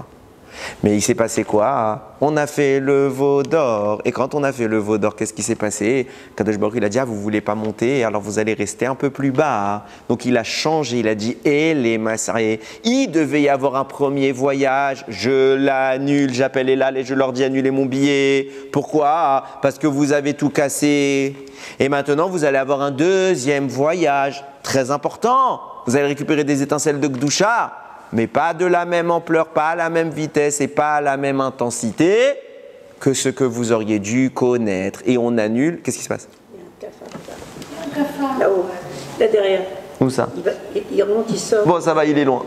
[SPEAKER 1] Mais il s'est passé quoi? On a fait le veau d'or. Et quand on a fait le veau d'or, qu'est-ce qui s'est passé? Kadosh Baruch Hu, il a dit, vous ne voulez pas monter, alors vous allez rester un peu plus bas. Donc il a changé, il a dit, les massarés. Il devait y avoir un premier voyage, je l'annule, j'appelle Elal et je leur dis annuler mon billet. Pourquoi? Parce que vous avez tout cassé. Et maintenant, vous allez avoir un deuxième voyage, très important. Vous allez récupérer des étincelles de Gdusha. Mais pas de la même ampleur, pas à la même vitesse et pas à la même intensité que ce que vous auriez dû connaître. Et on annule. Qu'est-ce qui se passe?
[SPEAKER 2] Il y a un cafard. Là-haut, là derrière.
[SPEAKER 1] Où ça?
[SPEAKER 2] Il remonte, il sort.
[SPEAKER 1] Bon, ça va, il est loin.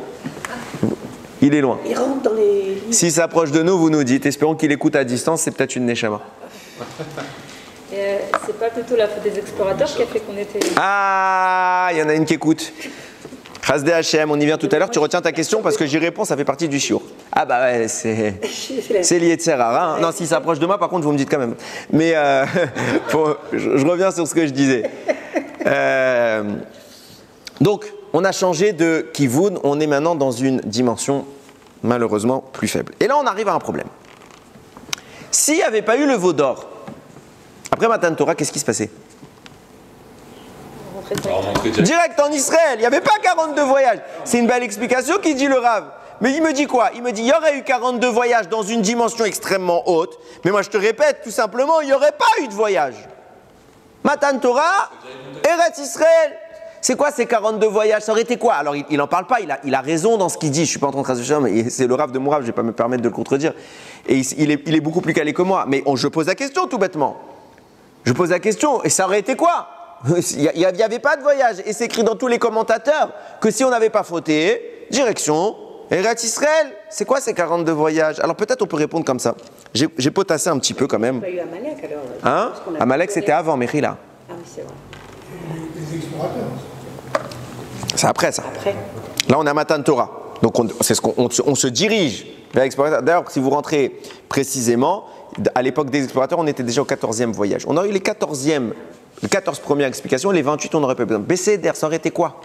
[SPEAKER 1] Il est loin.
[SPEAKER 2] Il rentre dans les...
[SPEAKER 1] S'il s'approche de nous, vous nous dites. Espérons qu'il écoute à distance, c'est peut-être une Neshama.
[SPEAKER 5] C'est pas plutôt la faute des explorateurs qui a fait qu'on était...
[SPEAKER 1] Ah, il y en a une qui écoute. Chasdé Hachem, on y vient tout à l'heure. Tu retiens ta question parce que j'y réponds, ça fait partie du shiur. Ah bah ouais, c'est lié de Serrara. Hein. Non, s'il s'approche de moi, par contre, vous me dites quand même. Mais je reviens sur ce que je disais. Donc, on a changé de Kivun, on est maintenant dans une dimension malheureusement plus faible. Et là, on arrive à un problème. S'il n'y avait pas eu le veau d'or, après Matan Torah, qu'est-ce qui se passait? Direct en Israël, il n'y avait pas 42 voyages. C'est une belle explication qui dit le Rav. Mais il me dit quoi? Il me dit il y aurait eu 42 voyages dans une dimension extrêmement haute. Mais moi je te répète, tout simplement, il n'y aurait pas eu de voyage. Matan Torah, Eretz Israël. C'est quoi ces 42 voyages? Ça aurait été quoi? Alors il n'en parle pas, il a raison dans ce qu'il dit. Je ne suis pas en train de traduire, mais c'est le Rav de mon Rav, je ne vais pas me permettre de le contredire. Et il est beaucoup plus calé que moi. Mais je pose la question tout bêtement. Je pose la question, et ça aurait été quoi? Il n'y avait pas de voyage. Et c'est écrit dans tous les commentateurs que si on n'avait pas fauté, direction Eretz Israël. C'est quoi ces 42 voyages? Alors peut-être on peut répondre comme ça. J'ai potassé un petit peu quand même.
[SPEAKER 2] Il n'y a pas eu Amalek alors.
[SPEAKER 1] Hein? Amalek c'était avant Mechila.
[SPEAKER 2] Ah oui, c'est vrai.
[SPEAKER 3] Les explorateurs.
[SPEAKER 1] C'est après ça.
[SPEAKER 2] Après.
[SPEAKER 1] Là on est à Matan Torah. Donc on se dirige vers l'explorateur. D'ailleurs si vous rentrez précisément, à l'époque des explorateurs on était déjà au 14e voyage. On a eu les 14 premières explications, les 28 on n'aurait pas besoin. Bécéder, ça aurait été quoi?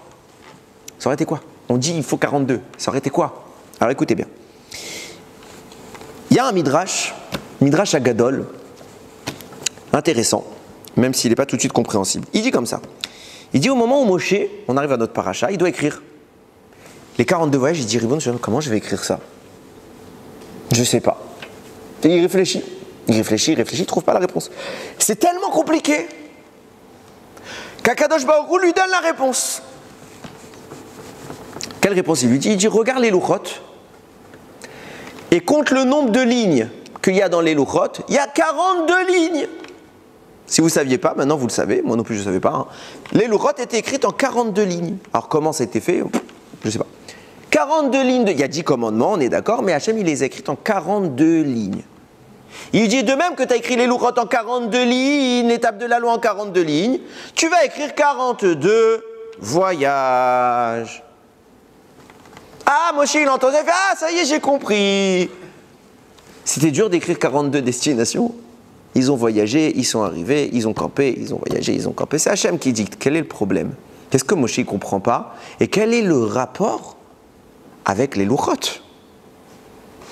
[SPEAKER 1] Ça aurait été quoi? On dit il faut 42, ça aurait été quoi? Alors écoutez bien. Il y a un Midrash Agadol, intéressant, même s'il n'est pas tout de suite compréhensible. Il dit comme ça. Il dit au moment où Moshe, on arrive à notre paracha, il doit écrire les 42 voyages, il dit Ribon, comment je vais écrire ça? Je ne sais pas. Et il réfléchit, il ne trouve pas la réponse. C'est tellement compliqué qu'Akadosh Baruch Hu lui donne la réponse. Quelle réponse il lui dit? Il dit regarde les louchot et compte le nombre de lignes qu'il y a dans les louchot. Il y a 42 lignes. Si vous ne saviez pas, maintenant vous le savez, moi non plus je ne savais pas. Hein. Les louchot étaient écrites en 42 lignes. Alors comment ça a été fait? Je ne sais pas. 42 lignes, il y a 10 commandements, on est d'accord, mais Hachem il les a écrites en 42 lignes. Il dit de même que tu as écrit les louchot en 42 lignes, l'étape de la loi en 42 lignes, tu vas écrire 42 voyages. Ah, Moshe il entendait, ah ça y est j'ai compris. C'était dur d'écrire 42 destinations. Ils ont voyagé, ils sont arrivés, ils ont campé, ils ont voyagé, ils ont campé. C'est Hachem qui dicte. Quel est le problème? Qu'est-ce que Moshe ne comprend pas? Et quel est le rapport avec les louchot?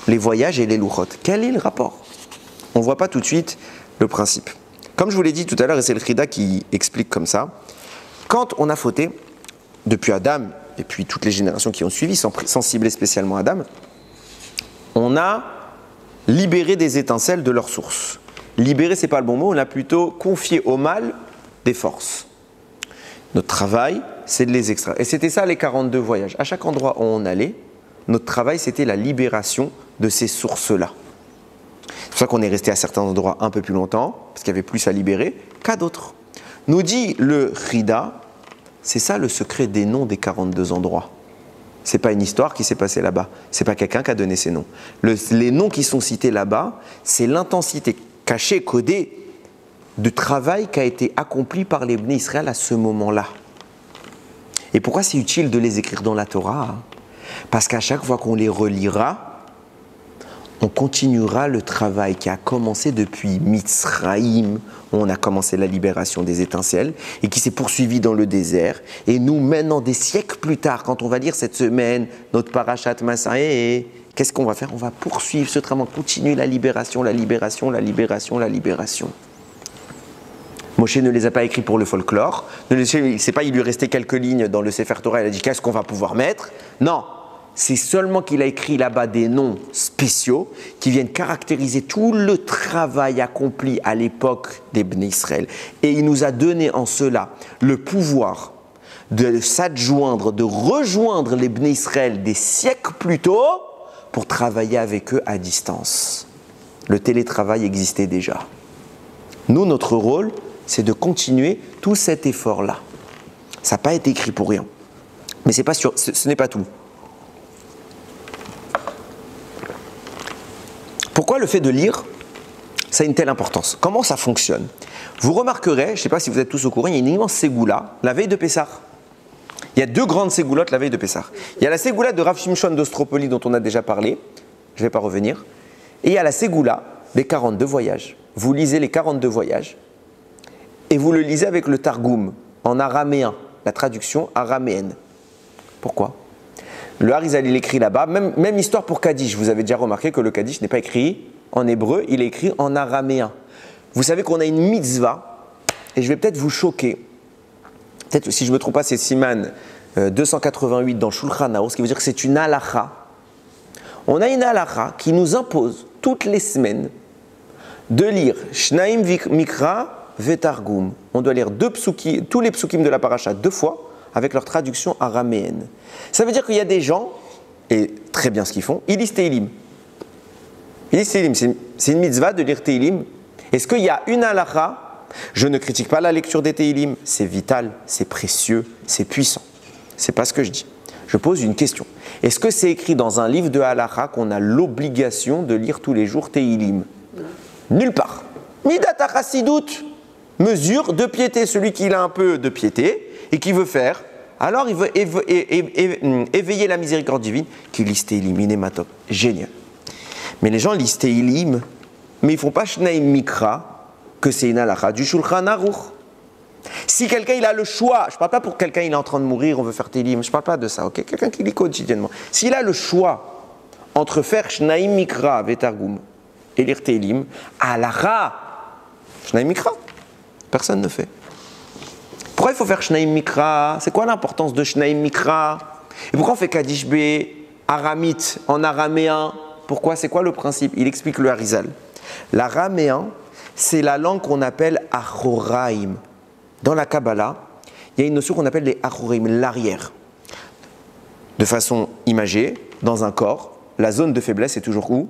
[SPEAKER 1] Les voyages et les louchot. Quel est le rapport? On ne voit pas tout de suite le principe. Comme je vous l'ai dit tout à l'heure, et c'est le Chida qui explique comme ça, quand on a fauté, depuis Adam et puis toutes les générations qui ont suivi, sans cibler spécialement Adam, on a libéré des étincelles de leur source. Libérer, c'est pas le bon mot, on a plutôt confié au mal des forces. Notre travail, c'est de les extraire. Et c'était ça les 42 voyages. À chaque endroit où on allait, notre travail, c'était la libération de ces sources-là. C'est pour ça qu'on est resté à certains endroits un peu plus longtemps, parce qu'il y avait plus à libérer, qu'à d'autres. Nous dit le Chida, c'est ça le secret des noms des 42 endroits. C'est pas une histoire qui s'est passée là-bas. C'est pas quelqu'un qui a donné ces noms. Les noms qui sont cités là-bas, c'est l'intensité cachée, codée, de travail qui a été accompli par les Bnei Israël à ce moment-là. Et pourquoi c'est utile de les écrire dans la Torah? Parce qu'à chaque fois qu'on les relira, on continuera le travail qui a commencé depuis Mitzraïm, où on a commencé la libération des étincelles, et qui s'est poursuivi dans le désert. Et nous, maintenant, des siècles plus tard, quand on va lire cette semaine, notre parashat Masaé, qu'est-ce qu'on va faire? On va poursuivre ce travail, continuer la libération, la libération, la libération, la libération. Moshe ne les a pas écrits pour le folklore. C'est pas il lui restait quelques lignes dans le Sefer Torah, il a dit qu'est-ce qu'on va pouvoir mettre? Non. C'est seulement qu'il a écrit là-bas des noms spéciaux qui viennent caractériser tout le travail accompli à l'époque des Bnei Israël. Et il nous a donné en cela le pouvoir de s'adjoindre, de rejoindre les Bnei Israël des siècles plus tôt pour travailler avec eux à distance. Le télétravail existait déjà. Nous, notre rôle, c'est de continuer tout cet effort-là. Ça n'a pas été écrit pour rien. Mais c'est pas sûr, ce n'est pas tout. Pourquoi le fait de lire, ça a une telle importance? Comment ça fonctionne? Vous remarquerez, je ne sais pas si vous êtes tous au courant, il y a une immense ségoula la veille de Pessah. Il y a deux grandes ségoulottes la veille de Pessah. Il y a la ségoula de Rav Shimshon d'Ostropoli dont on a déjà parlé, je ne vais pas revenir, et il y a la ségoula des 42 voyages. Vous lisez les 42 voyages et vous le lisez avec le Targum en araméen, la traduction araméenne. Pourquoi? Le Harizal, il écrit là-bas, même histoire pour Kaddish. Vous avez déjà remarqué que le Kaddish n'est pas écrit en hébreu, il est écrit en araméen. Vous savez qu'on a une mitzvah, et je vais peut-être vous choquer. Peut-être, si je ne me trompe pas, c'est Siman 288 dans Shulchan Aruch, ce qui veut dire que c'est une halakha. On a une halakha qui nous impose toutes les semaines de lire Shnaim Mikra Vetargum. On doit lire tous les psukim de la paracha 2 fois, avec leur traduction araméenne. Ça veut dire qu'il y a des gens, et très bien ce qu'ils font, ils lisent Tehillim. Ils lisent Tehillim, c'est une mitzvah de lire Tehillim. Est-ce qu'il y a une halakha? Je ne critique pas la lecture des Tehillim, c'est vital, c'est précieux, c'est puissant. C'est pas ce que je dis. Je pose une question. Est-ce que c'est écrit dans un livre de halakha qu'on a l'obligation de lire tous les jours Tehillim? Nulle part. Midat HaChassidut, mesure de piété, celui qui a un peu de piété, et qui veut faire, alors il veut éveiller la miséricorde divine, qui lise Tehillim, Inématop. Génial. Mais les gens lisent Tehillim, mais ils ne font pas Shnaim Mikra, que c'est une halakha du Shulchan Aruch. Si quelqu'un il a le choix, je ne parle pas pour quelqu'un il est en train de mourir, on veut faire Tehillim, je ne parle pas de ça, ok? Quelqu'un qui lit quotidiennement. S'il a le choix entre faire Shnaim Mikra, Vetargum, et lire Tehillim, halakha, Shnaim Mikra, personne ne fait. Pourquoi il faut faire Shnaim Mikra? C'est quoi l'importance de Shnaim Mikra? Et pourquoi on fait Kaddish B, aramite, en araméen? Pourquoi? C'est quoi le principe? Il explique le Harizal. L'araméen, c'est la langue qu'on appelle Achoraim. Dans la Kabbalah, il y a une notion qu'on appelle les Achoraim, l'arrière. De façon imagée, dans un corps, la zone de faiblesse est toujours où?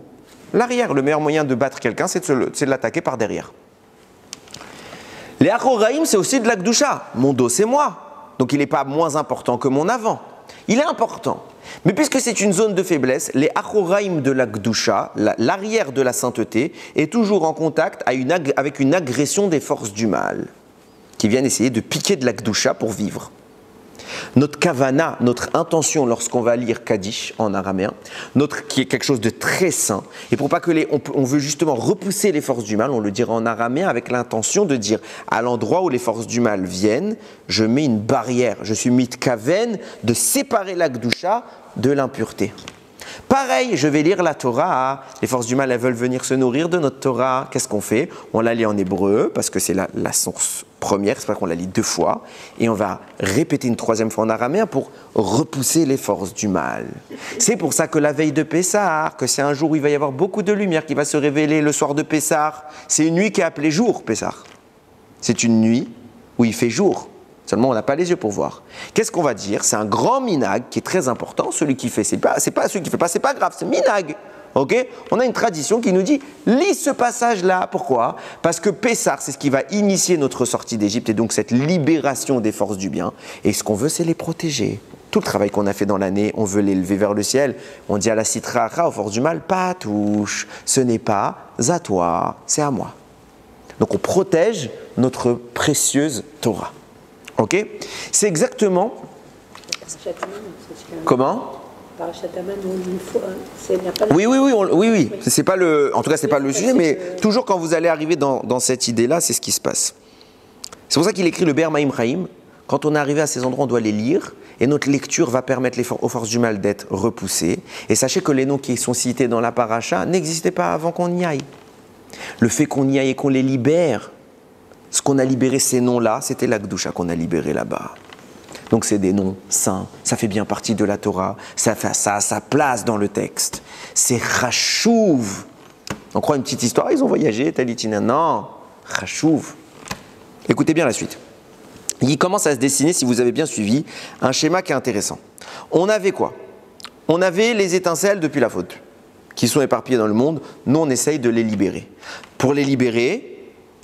[SPEAKER 1] L'arrière. Le meilleur moyen de battre quelqu'un, c'est de l'attaquer par derrière. Les Achoraim, c'est aussi de la Gdusha. Mon dos, c'est moi. Donc il n'est pas moins important que mon avant. Il est important. Mais puisque c'est une zone de faiblesse, les Achoraim de la Gdusha, l'arrière de la sainteté, est toujours en contact avec une agression des forces du mal, qui viennent essayer de piquer de la Gdusha pour vivre. Notre kavana, notre intention lorsqu'on va lire Kaddish en araméen, qui est quelque chose de très saint, et pour pas que on veut justement repousser les forces du mal, on le dira en araméen avec l'intention de dire à l'endroit où les forces du mal viennent, je mets une barrière, je suis mitkaven de séparer la Gdusha de l'impureté. Pareil, je vais lire la Torah, les forces du mal elles veulent venir se nourrir de notre Torah, qu'est-ce qu'on fait? On la lit en hébreu parce que c'est la source première, c'est pour ça qu'on la lit 2 fois, et on va répéter une 3e fois en araméen pour repousser les forces du mal. C'est pour ça que la veille de Pessah, que c'est un jour où il va y avoir beaucoup de lumière qui va se révéler le soir de Pessah, c'est une nuit qui est appelée jour, Pessah. C'est une nuit où il fait jour. Seulement, on n'a pas les yeux pour voir. Qu'est-ce qu'on va dire? C'est un grand minag qui est très important. Celui qui fait, c'est pas celui qui fait pas, c'est pas grave, c'est minag. Ok? On a une tradition qui nous dit, lis ce passage-là. Pourquoi? Parce que Pessah, c'est ce qui va initier notre sortie d'Égypte et donc cette libération des forces du bien. Et ce qu'on veut, c'est les protéger. Tout le travail qu'on a fait dans l'année, on veut l'élever vers le ciel. On dit à la Sitra Achra, aux forces du mal, pas touche. Ce n'est pas à toi, c'est à moi. Donc on protège notre précieuse Torah. Ok? C'est exactement. Comment?
[SPEAKER 2] Parachat Aman, il faut, il n'y a pas
[SPEAKER 1] Oui, oui. C'est pas le, en tout cas, c'est pas le sujet, mais toujours quand vous allez arriver dans cette idée-là, c'est ce qui se passe. C'est pour ça qu'il écrit le Be'er Maim Chaim. Quand on est arrivé à ces endroits, on doit les lire, et notre lecture va permettre aux forces du mal d'être repoussées. Et sachez que les noms qui sont cités dans la paracha n'existaient pas avant qu'on y aille. Le fait qu'on y aille et qu'on les libère, ce qu'on a libéré, ces noms-là, c'était la Gdusha qu'on a libéré là-bas. Donc c'est des noms saints, ça fait bien partie de la Torah, ça a sa place dans le texte. C'est Chachouv. On croit une petite histoire, ils ont voyagé, Talitina. Non, Chachouv. Écoutez bien la suite. Il commence à se dessiner, si vous avez bien suivi, un schéma qui est intéressant. On avait quoi? On avait les étincelles depuis la faute, qui sont éparpillées dans le monde. Nous, on essaye de les libérer. Pour les libérer,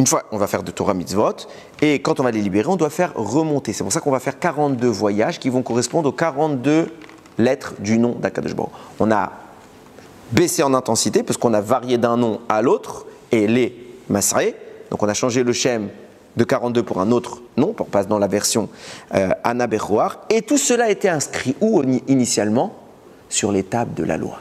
[SPEAKER 1] une fois, on va faire de Torah Mitzvot, et quand on va les libérer, on doit faire remonter. C'est pour ça qu'on va faire 42 voyages qui vont correspondre aux 42 lettres du nom d'Akadosh Baruch Hu. On a baissé en intensité, parce qu'on a varié d'un nom à l'autre, et les Masré. Donc on a changé le Shem de 42 pour un autre nom, on passe dans la version Anna Bechoar, et tout cela a été inscrit où initialement? Sur les tables de la loi.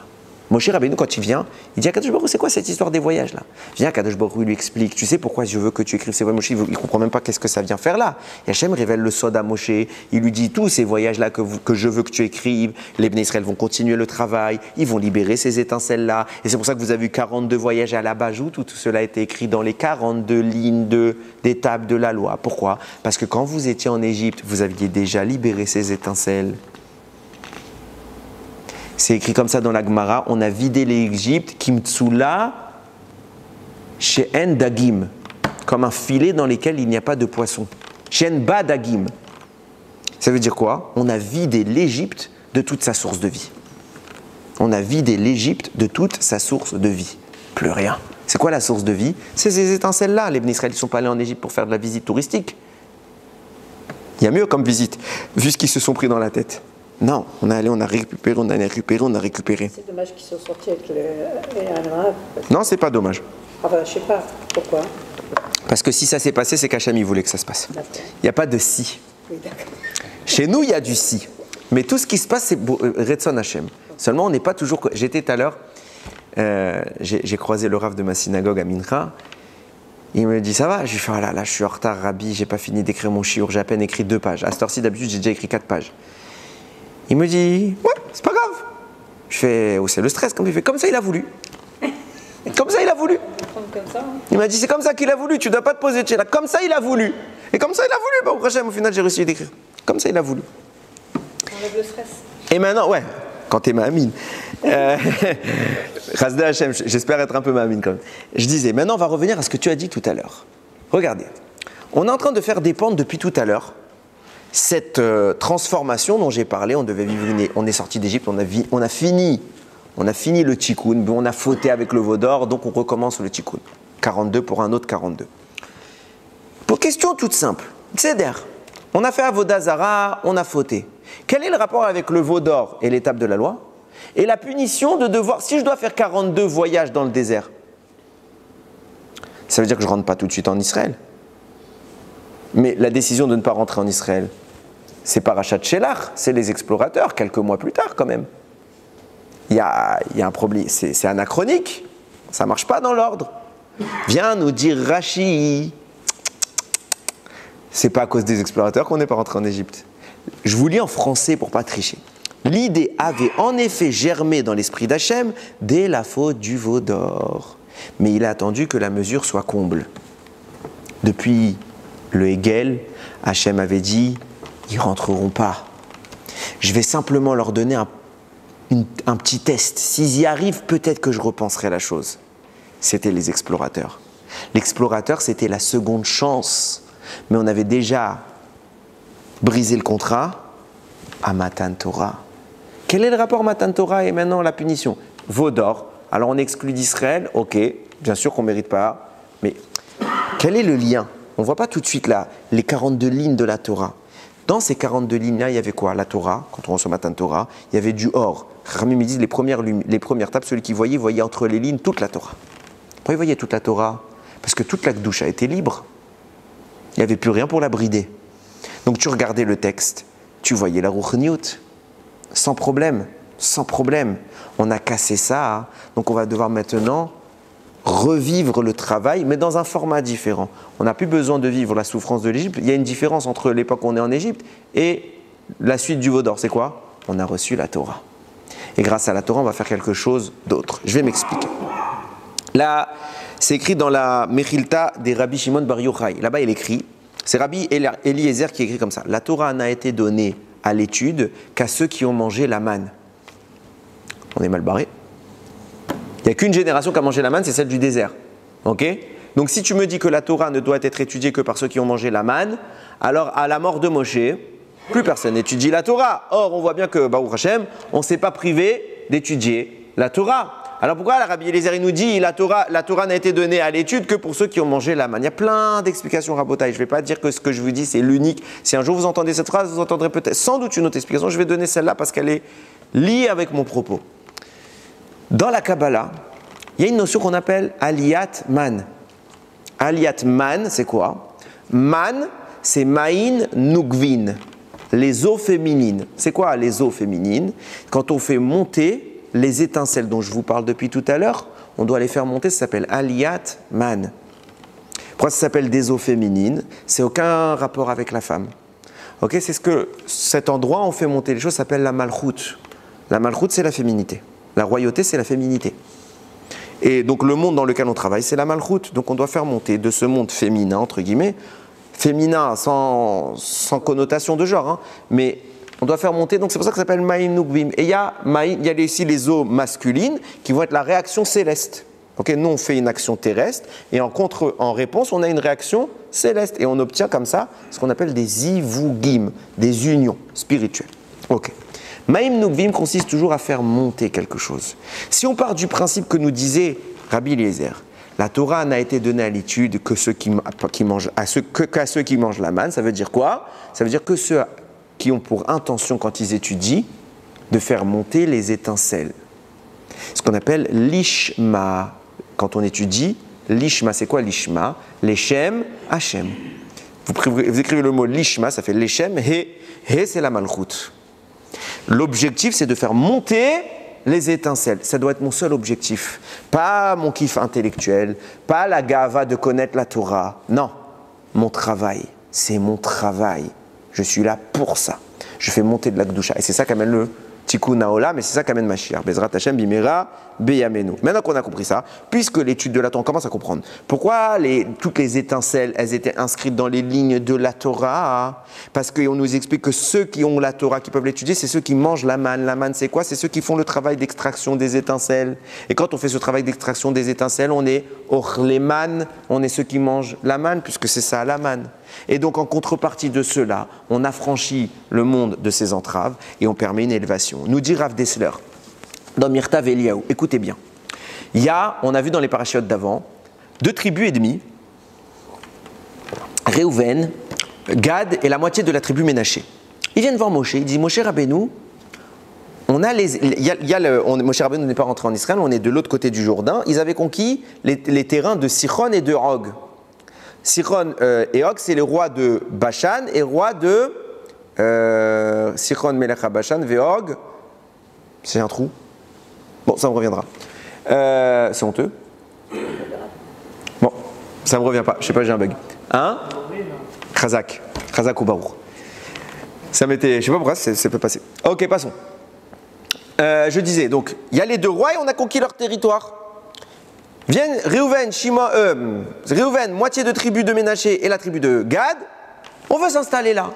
[SPEAKER 1] Moshe Rabbeinu, quand il vient, il dit à Kadosh Baruch Hu, c'est quoi cette histoire des voyages là? Viens, Kadosh Baruch Hu lui explique, tu sais pourquoi je veux que tu écrives ces voyages? Moshe, il ne comprend même pas qu'est-ce que ça vient faire là. Et Hachem révèle le sod à Moshe, il lui dit tous ces voyages là que je veux que tu écrives, les Bnei Israël vont continuer le travail, ils vont libérer ces étincelles là, et c'est pour ça que vous avez eu 42 voyages à la Bajout, où tout cela a été écrit dans les 42 lignes des tables de la loi. Pourquoi? Parce que quand vous étiez en Égypte, vous aviez déjà libéré ces étincelles. C'est écrit comme ça dans la Gemara, on a vidé l'Égypte, Kimtsula, She'en Dagim, comme un filet dans lequel il n'y a pas de poisson. She'en Ba Dagim. Ça veut dire quoi? On a vidé l'Égypte de toute sa source de vie. On a vidé l'Égypte de toute sa source de vie. Plus rien. C'est quoi la source de vie? C'est ces étincelles-là. Les Bnei Israël ne sont pas allés en Égypte pour faire de la visite touristique. Il y a mieux comme visite, vu ce qu'ils se sont pris dans la tête. Non, on est allé, on a récupéré, on a récupéré.
[SPEAKER 2] C'est dommage qu'ils sont sortis avec les Arabes.
[SPEAKER 1] Non, c'est pas dommage.
[SPEAKER 2] Enfin, je sais pas pourquoi.
[SPEAKER 1] Parce que si ça s'est passé, c'est qu'Hachem il voulait que ça se passe. Il n'y a pas de si.
[SPEAKER 2] Oui, d'accord.
[SPEAKER 1] Chez nous, il y a du si. Mais tout ce qui se passe, c'est Retson Hachem. Seulement, on n'est pas toujours. J'étais tout à l'heure, j'ai croisé le Rav de ma synagogue à Mincha. Il me dit, ça va? Je lui fais, oh là, je suis en retard, Rabbi, j'ai pas fini d'écrire mon shiur, j'ai à peine écrit 2 pages. À cette heure-ci, d'habitude, j'ai déjà écrit 4 pages. Il me dit, ouais, c'est pas grave. Je fais, oh, c'est le stress. Il fait, comme ça, il a voulu. Comme ça, il a voulu.
[SPEAKER 5] Comme ça, hein.
[SPEAKER 1] Il m'a dit, c'est comme ça qu'il a voulu, tu dois pas te poser de chez là. Comme ça, il a voulu. Et comme ça, il a voulu. Bah, au prochain, au final, j'ai réussi d'écrire. Comme ça, il a voulu.
[SPEAKER 5] On enlève le stress.
[SPEAKER 1] Et maintenant, ouais, quand t'es Mahamine. Rasda Hachem, j'espère être un peu Mahamine quand même. Je disais, maintenant, on va revenir à ce que tu as dit tout à l'heure. Regardez, on est en train de faire dépendre depuis tout à l'heure cette transformation dont j'ai parlé. On devait vivre on est sorti d'Égypte, on a fini le tikkun, on a fauté avec le veau d'or, donc on recommence le tikkun. 42 pour un autre 42. Pour question toute simple, Tzeder, on a fait Avodah Zara, on a fauté. Quel est le rapport avec le veau d'or et l'étape de la loi? Et la punition de devoir, si je dois faire 42 voyages dans le désert, ça veut dire que je ne rentre pas tout de suite en Israël. Mais la décision de ne pas rentrer en Israël, c'est Parashat Shelach, c'est les explorateurs, quelques mois plus tard quand même. Il y a un problème, c'est anachronique, ça ne marche pas dans l'ordre. Viens nous dire Rashi, c'est pas à cause des explorateurs qu'on n'est pas rentré en Égypte. Je vous lis en français pour ne pas tricher. L'idée avait en effet germé dans l'esprit d'Hachem dès la faute du veau d'or. Mais il a attendu que la mesure soit comble. Depuis le Hegel, Hachem avait dit, ils ne rentreront pas. Je vais simplement leur donner un petit test. S'ils y arrivent, peut-être que je repenserai la chose. C'était les explorateurs. L'explorateur, c'était la seconde chance. Mais on avait déjà brisé le contrat à Matan Torah. Quel est le rapport Matan Torah et maintenant la punition? Veau d'or. Alors on exclut d'Israël, ok, bien sûr qu'on ne mérite pas, mais quel est le lien? On ne voit pas tout de suite là les 42 lignes de la Torah. Dans ces 42 lignes-là, il y avait quoi? La Torah, quand on reçoit Matan Torah, il y avait du or. Ramim me dit les premières tables, celui qui voyait entre les lignes toute la Torah. Pourquoi il voyait toute la Torah? Parce que toute la Kedusha était libre. Il n'y avait plus rien pour la brider. Donc tu regardais le texte, tu voyais la Ruchniut, sans problème. sans problème. On a cassé ça, hein. Donc on va devoir maintenant revivre le travail, mais dans un format différent. On n'a plus besoin de vivre la souffrance de l'Égypte. Il y a une différence entre l'époque où on est en Égypte et la suite du veau d'or. C'est quoi? On a reçu la Torah. Et grâce à la Torah, on va faire quelque chose d'autre. Je vais m'expliquer. Là, c'est écrit dans la Mechilta des Rabbi Shimon Bar Yochai. Là-bas, il écrit, c'est Rabbi Eliezer qui écrit comme ça. La Torah n'a été donnée à l'étude qu'à ceux qui ont mangé la manne. On est mal barré. Il n'y a qu'une génération qui a mangé la manne, c'est celle du désert. Ok? Donc si tu me dis que la Torah ne doit être étudiée que par ceux qui ont mangé la manne, alors à la mort de Moshe, plus personne n'étudie la Torah. Or, on voit bien que, Baruch Hashem, on ne s'est pas privé d'étudier la Torah. Alors pourquoi la Rabbi Eliezer il nous dit la Torah n'a été donnée à l'étude que pour ceux qui ont mangé la manne? Il y a plein d'explications, Rabotai. Je ne vais pas dire que ce que je vous dis c'est l'unique. Si un jour vous entendez cette phrase, vous entendrez peut-être sans doute une autre explication. Je vais donner celle-là parce qu'elle est liée avec mon propos. Dans la Kabbalah, il y a une notion qu'on appelle Aliyat Man. Aliyat Man, c'est quoi? Man, c'est Ma'in Nugvin, les eaux féminines. C'est quoi les eaux féminines? Quand on fait monter les étincelles dont je vous parle depuis tout à l'heure, on doit les faire monter, ça s'appelle Aliyat Man. Pourquoi ça s'appelle des eaux féminines? C'est aucun rapport avec la femme. Ok, c'est ce que cet endroit où on fait monter les choses s'appelle la Malchut. La Malchut, c'est la féminité. La royauté, c'est la féminité. Et donc le monde dans lequel on travaille, c'est la Malchut. Donc on doit faire monter de ce monde féminin, entre guillemets, féminin sans connotation de genre, hein, mais on doit faire monter, donc c'est pour ça que ça s'appelle Ma'in Nugvim. Et il y a ici les eaux masculines qui vont être la réaction céleste. Okay, nous, on fait une action terrestre et en réponse, on a une réaction céleste. Et on obtient comme ça ce qu'on appelle des ivugim, des unions spirituelles. Ok. Ma'im Nugvim consiste toujours à faire monter quelque chose. Si on part du principe que nous disait Rabbi Eliezer, la Torah n'a été donnée à l'étude qu'à ceux qui mangent la manne, ça veut dire quoi? Ça veut dire que ceux qui ont pour intention, quand ils étudient, de faire monter les étincelles. Ce qu'on appelle l'ishma. Quand on étudie, l'ishma, c'est quoi l'ishma? Leshem, Hashem. Vous écrivez le mot l'ishma, ça fait leshem, he c'est la malchut. L'objectif, c'est de faire monter les étincelles. Ça doit être mon seul objectif. Pas mon kiff intellectuel, pas la gava de connaître la Torah. Non, mon travail, c'est mon travail. Je suis là pour ça. Je fais monter de la Kedusha. Et c'est ça qu'amène le Tikkun Haolam, mais c'est ça qu'amène Mashiach. Bezrat Hashem bimera beyamenu. Maintenant qu'on a compris ça, puisque l'étude de la Torah, on commence à comprendre. Pourquoi toutes les étincelles, elles étaient inscrites dans les lignes de la Torah? Parce qu'on nous explique que ceux qui ont la Torah, qui peuvent l'étudier, c'est ceux qui mangent la manne. La manne, c'est quoi? C'est ceux qui font le travail d'extraction des étincelles. Et quand on fait ce travail d'extraction des étincelles, on est orleman, on est ceux qui mangent la manne, puisque c'est ça la manne. Et donc en contrepartie de cela, on affranchit le monde de ses entraves et on permet une élévation. Nous dit Rav Dessler, dans Mirtav Eliyahu, écoutez bien, on a vu dans les parachiotes d'avant, 2 tribus et demie, Réhouven, Gad et la moitié de la tribu Ménaché. Ils viennent voir Moshe, ils disent Moshe Rabbeinu, Moshe Rabbeinu n'est pas rentré en Israël, on est de l'autre côté du Jourdain, ils avaient conquis les terrains de Sichon et de Og. Sichon et Og, c'est les rois de Bashan et roi de Sichon Melech Bashan, Veog. C'est un trou. Bon, ça me reviendra. C'est honteux. Bon, ça me revient pas. Je sais pas, j'ai un bug. Hein? Khazak ou Baruch. Ça m'était. Je sais pas pourquoi, ça peut passer. Ok, passons. Je disais, donc, il y a les 2 rois et on a conquis leur territoire. Viennent Réhouven, moitié de tribu de Ménaché et la tribu de Gad. On veut s'installer là.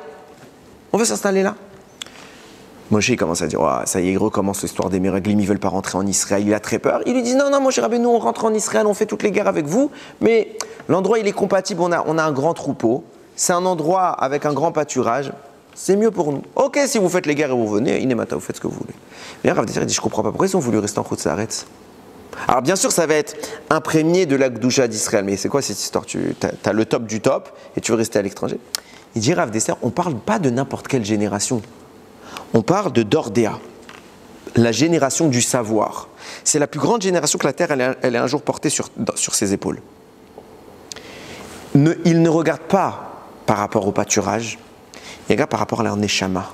[SPEAKER 1] Moshe il commence à dire, oh, ça y est, il recommence l'histoire des Méraglim, ils ne veulent pas rentrer en Israël, il a très peur. Il lui dit, non, Moshe Rabbeinu, on rentre en Israël, on fait toutes les guerres avec vous, mais l'endroit il est compatible, on a un grand troupeau, c'est un endroit avec un grand pâturage, c'est mieux pour nous. Ok, si vous faites les guerres et vous venez, Inemata, vous faites ce que vous voulez. Mais Rav Dessler dit, je ne comprends pas pourquoi ils ont voulu rester en Chutz La'aretz. Alors bien sûr, ça va être imprégné de la Kedusha d'Israël, mais c'est quoi cette histoire? Tu as le top du top et tu veux rester à l'étranger. Il dit Rav Dessler, on ne parle pas de n'importe quelle génération. On parle de Dordéa, la génération du savoir. C'est la plus grande génération que la Terre elle ait un jour portée sur ses épaules. Il ne regarde pas par rapport au pâturage, il regarde par rapport à leur neshama.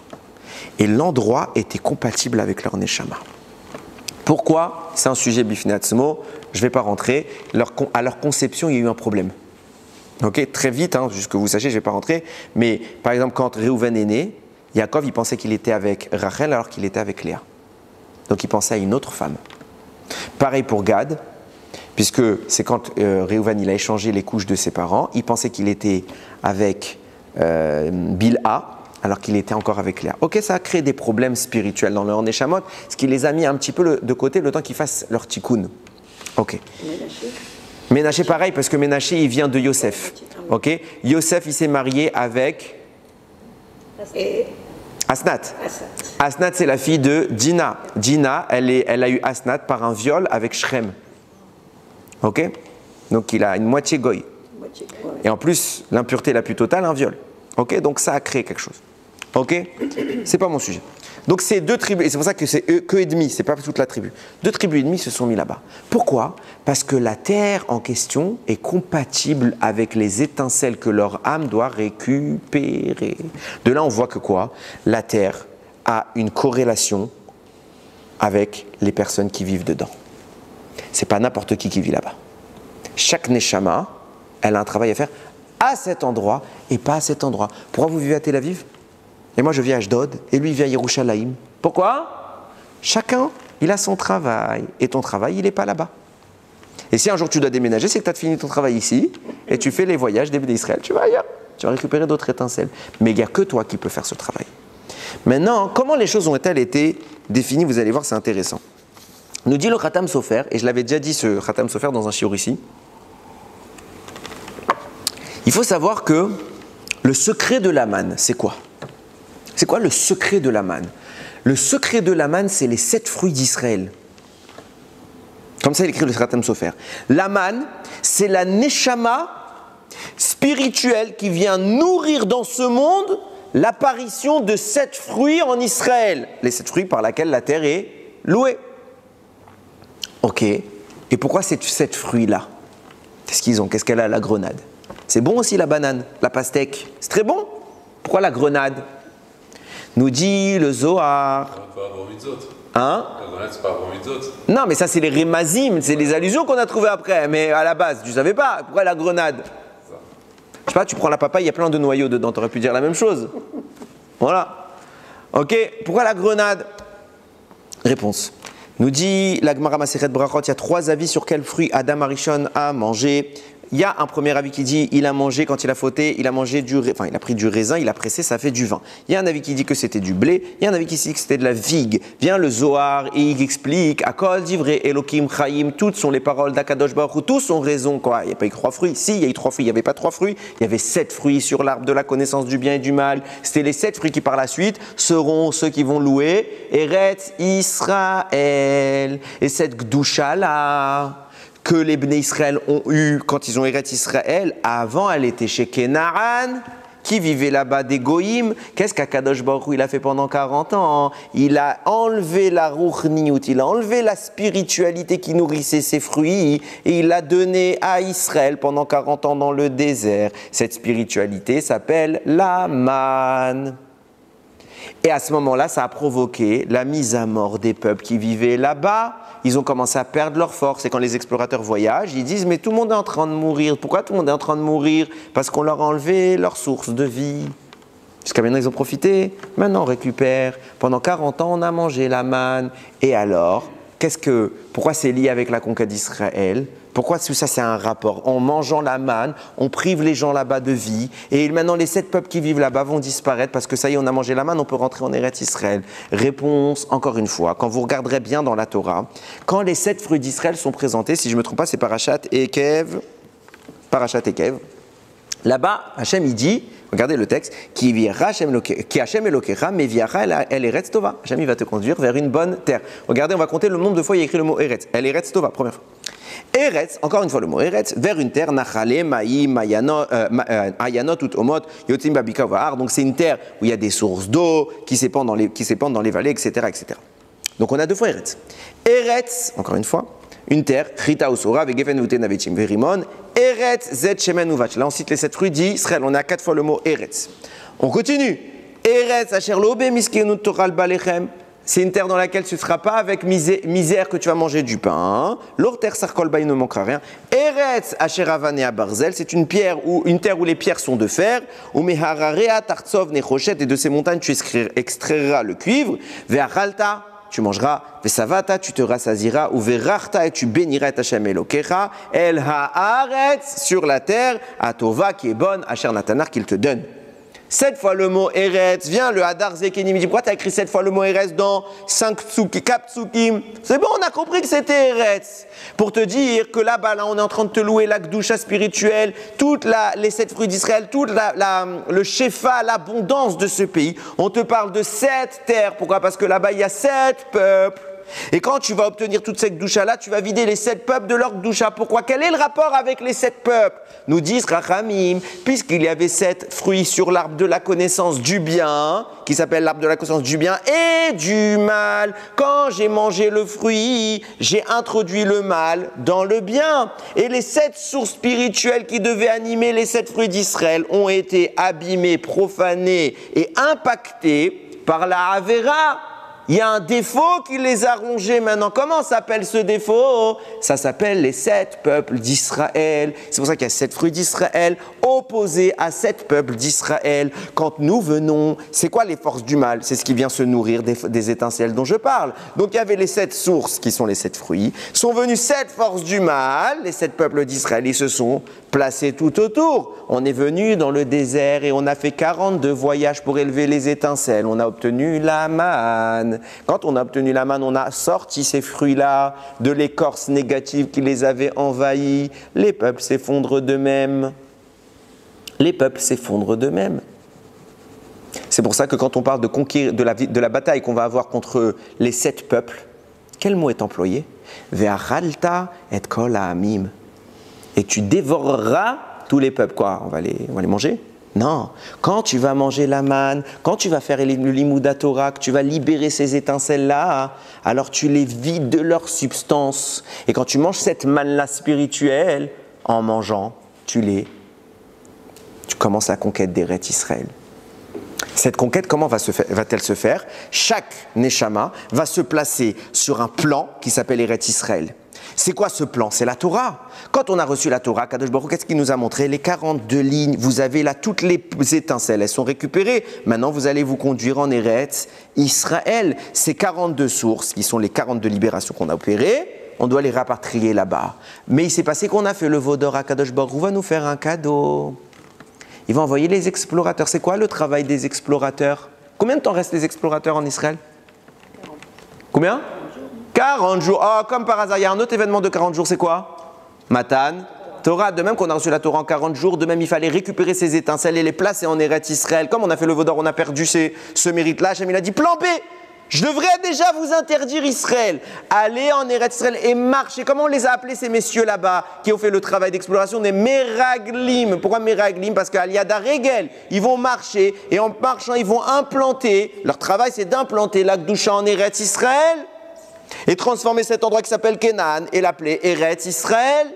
[SPEAKER 1] Et l'endroit était compatible avec leur neshama. Pourquoi? C'est un sujet bifinatsmo, je ne vais pas rentrer. À leur conception, il y a eu un problème. Ok, très vite, juste que vous sachiez, je ne vais pas rentrer. Mais par exemple, quand Réhouven est né, Yaakov, il pensait qu'il était avec Rachel alors qu'il était avec Léa. Donc il pensait à une autre femme. Pareil pour Gad, puisque c'est quand Réhouven il a échangé les couches de ses parents, il pensait qu'il était avec Bilha, alors qu'il était encore avec Léa. Ok, ça a créé des problèmes spirituels dans leur Neshamot, ce qui les a mis un petit peu de côté le temps qu'ils fassent leur tikkun. Ok. Ménaché pareil, parce que Ménaché il vient de Yosef. Ok. Yosef il s'est marié avec Asnat. Asnat c'est la fille de Dina. Dina elle a eu Asnat par un viol avec Shrem. Ok. Donc il a une moitié goy. Et en plus l'impureté la plus totale, un viol. Ok, donc ça a créé quelque chose. Ok, c'est pas mon sujet. Donc c'est 2 tribus, et c'est pour ça que c'est que et demi, c'est pas toute la tribu. 2 tribus et demi se sont mis là-bas. Pourquoi? Parce que la terre en question est compatible avec les étincelles que leur âme doit récupérer. De là, on voit que quoi? La terre a une corrélation avec les personnes qui vivent dedans. C'est pas n'importe qui vit là-bas. Chaque neshama, elle a un travail à faire à cet endroit et pas à cet endroit. Pourquoi vous vivez à Tel Aviv? Et moi je vis à Ashdod et lui il vit à Yerushalayim. Pourquoi? Chacun, il a son travail et ton travail, il n'est pas là-bas. Et si un jour tu dois déménager, c'est que tu as fini ton travail ici et tu fais les voyages d'Israël, tu vas ailleurs. Tu vas récupérer d'autres étincelles. Mais il n'y a que toi qui peux faire ce travail. Maintenant, comment les choses ont-elles été définies? Vous allez voir, c'est intéressant. Nous dit le Khatam Sofer, et je l'avais déjà dit ce Khatam Sofer dans un shiur ici. Il faut savoir que le secret de la manne, c'est quoi? C'est quoi le secret de la manne? Le secret de la manne, c'est les 7 fruits d'Israël. Comme ça, il écrit le Khatam Sofer. La manne, c'est la neshama spirituelle qui vient nourrir dans ce monde l'apparition de 7 fruits en Israël. Les 7 fruits par lesquels la terre est louée. Ok. Et pourquoi ces 7 fruits-là? Qu'est-ce qu'ils ont? Qu'est-ce qu'elle a, la grenade? C'est bon aussi la banane, la pastèque. C'est très bon. Pourquoi la grenade? Nous dit le Zohar. Hein?
[SPEAKER 6] La grenade, c'est pas avant mitzvot.
[SPEAKER 1] Non, mais ça, c'est les rémazim, c'est les allusions qu'on a trouvées après. Mais à la base, tu savais pas. Pourquoi la grenade? Je sais pas, tu prends la papaye, il y a plein de noyaux dedans. Tu aurais pu dire la même chose. Voilà. Ok, pourquoi la grenade? Réponse. Nous dit la Gemara Masechet Brachot, il y a 3 avis sur quel fruit Adam Arishon a mangé. Il y a un premier avis qui dit il a mangé quand il a fauté, il a pris du raisin, il a pressé, ça fait du vin. Il y a un avis qui dit que c'était du blé, il y a un avis qui dit que c'était de la vigue. Vient le Zohar et il explique Akol divrei Elokim Chaim, toutes sont les paroles d'Akadosh Baruch Hu, tous ont raison quoi. Il n'y a pas eu 3 fruits. Si, il y a eu 3 fruits, il n'y avait pas 3 fruits, il y avait 7 fruits sur l'arbre de la connaissance du bien et du mal. C'était les 7 fruits qui par la suite seront ceux qui vont louer Eretz Israël. Et cette Gdusha là que les Bnei Israël ont eu quand ils ont Eretz Israël, avant elle était chez Kenaan, qui vivait là-bas des Goïm. Qu'est-ce qu'Akadosh Baruch Hu il a fait pendant 40 ans? Il a enlevé la Ruchniout, il a enlevé la spiritualité qui nourrissait ses fruits et il l'a donné à Israël pendant 40 ans dans le désert. Cette spiritualité s'appelle la manne. Et à ce moment-là, ça a provoqué la mise à mort des peuples qui vivaient là-bas. Ils ont commencé à perdre leur force. Et quand les explorateurs voyagent, ils disent « Mais tout le monde est en train de mourir. Pourquoi tout le monde est en train de mourir? Parce qu'on leur a enlevé leur source de vie. » Jusqu'à maintenant, ils ont profité. Maintenant, on récupère. Pendant 40 ans, on a mangé la manne. Et alors, pourquoi c'est lié avec la conquête d'Israël? Pourquoi tout ça, c'est un rapport? En mangeant la manne, on prive les gens là-bas de vie. Et maintenant, les 7 peuples qui vivent là-bas vont disparaître parce que ça y est, on a mangé la manne, on peut rentrer en Eretz Israël. Réponse, encore une fois, quand vous regarderez bien dans la Torah, quand les 7 fruits d'Israël sont présentés, si je ne me trompe pas, c'est Parashat Ekev. Là-bas, Hachem, il dit, regardez le texte, qui Hachem Elokecha, meviacha el Eretz Tova. Hachem, il va te conduire vers une bonne terre. Regardez, on va compter le nombre de fois il y a écrit le mot Eretz. El Eretz Tova, première fois. Eretz, encore une fois le mot Eretz, vers une terre, Nachale, Maïm, Ayanot, Utomot, Yotim, Babika, Vahar. Donc c'est une terre où il y a des sources d'eau qui s'épandent dans les vallées, etc., etc. Donc on a 2 fois Eretz. Eretz, encore une fois, une terre, Chita Usura, Vegefen Vuten Avetim Verimon, Eretz Zet Shemen Uvach. Là on cite les 7 fruits d'Israël, on a 4 fois le mot Eretz. On continue. Eretz asher lo bemiskenut tochal balechem. C'est une terre dans laquelle tu ne seras pas avec misère que tu vas manger du pain. L'orter sarkol ba, il ne manquera rien. Eretz asher avanea barzel, c'est une terre où les pierres sont de fer. Ou mehararea tartsov nechoshet, et de ces montagnes tu extrairas le cuivre. Ve'achalta, tu mangeras. Ve'savata, tu te rassasiras. Ou ve'rachta, et tu béniras et Hashem Elokecha. El haaretz, sur la terre, atova qui est bonne, asher natanar qu'il te donne. 7 fois le mot Eretz, vient le Hadar Zekenim, il dit pourquoi tu as écrit 7 fois le mot Eretz dans 5 psukim, 4 psukim? C'est bon, on a compris que c'était Eretz. Pour te dire que là-bas, là, on est en train de te louer la Gdusha spirituelle, les 7 fruits d'Israël, toute le Shefa, l'abondance de ce pays. On te parle de 7 terres. Pourquoi? Parce que là-bas, il y a 7 peuples. Et quand tu vas obtenir toute cette Gdusha-là, tu vas vider les 7 peuples de leur Gdusha. Pourquoi? Quel est le rapport avec les 7 peuples? Nous disent Rachamim, puisqu'il y avait 7 fruits sur l'arbre de la connaissance du bien, qui s'appelle l'arbre de la connaissance du bien et du mal. Quand j'ai mangé le fruit, j'ai introduit le mal dans le bien. Et les 7 sources spirituelles qui devaient animer les 7 fruits d'Israël ont été abîmées, profanées et impactées par la Avera. Il y a un défaut qui les a rongés maintenant. Comment s'appelle ce défaut? Ça s'appelle les 7 peuples d'Israël. C'est pour ça qu'il y a 7 fruits d'Israël opposés à 7 peuples d'Israël. Quand nous venons, c'est quoi les forces du mal? C'est ce qui vient se nourrir des étincelles dont je parle. Donc il y avait les 7 sources qui sont les 7 fruits. Sont venues 7 forces du mal. Les 7 peuples d'Israël, ils se sont placés tout autour. On est venu dans le désert et on a fait 42 voyages pour élever les étincelles. On a obtenu la manne. Quand on a obtenu la manne, on a sorti ces fruits-là de l'écorce négative qui les avait envahis. Les peuples s'effondrent d'eux-mêmes. Les peuples s'effondrent d'eux-mêmes. C'est pour ça que quand on parle de conquérir, de la bataille qu'on va avoir contre les 7 peuples, quel mot est employé? Ve'achalta et kol ha'amim. Et tu dévoreras tous les peuples. Quoi? On va les manger? Non. Quand tu vas manger la manne, quand tu vas faire le limouda Torah, que tu vas libérer ces étincelles-là, alors tu les vides de leur substance. Et quand tu manges cette manne-là spirituelle, en mangeant, tu commences la conquête d'Eretz Israël. Cette conquête, comment va-t-elle se faire? Chaque Neshama va se placer sur un plan qui s'appelle Eretz Israël. C'est quoi ce plan? C'est la Torah. Quand on a reçu la Torah, Kadosh Baruch Hu, qu'est-ce qu'il nous a montré? Les 42 lignes, vous avez là toutes les étincelles, elles sont récupérées. Maintenant, vous allez vous conduire en Eretz Israël. Ces 42 sources, qui sont les 42 libérations qu'on a opérées, on doit les rapatrier là-bas. Mais il s'est passé qu'on a fait le Vaudor à Kadosh Baruch Hu va nous faire un cadeau. Il va envoyer les explorateurs. C'est quoi le travail des explorateurs? Combien de temps restent les explorateurs en Israël? Combien? 40 jours. Oh, comme par hasard, il y a un autre événement de 40 jours, c'est quoi? Matan Torah. De même qu'on a reçu la Torah en 40 jours, de même il fallait récupérer ces étincelles et les placer en Eretz Israël. Comme on a fait le Vaudor, on a perdu ce mérite-là. Hashem, il a dit, plan B, je devrais déjà vous interdire Israël. Allez en Eretz Israël et marchez. Comment on les a appelés ces messieurs là-bas qui ont fait le travail d'exploration? Des Meraglim. Pourquoi Meraglim? Parce qu'à Yada Regel, ils vont marcher et en marchant, ils vont implanter. Leur travail, c'est d'implanter la Gdusha en Eretz Israël et transformer cet endroit qui s'appelle Kenan et l'appeler Eretz Israël.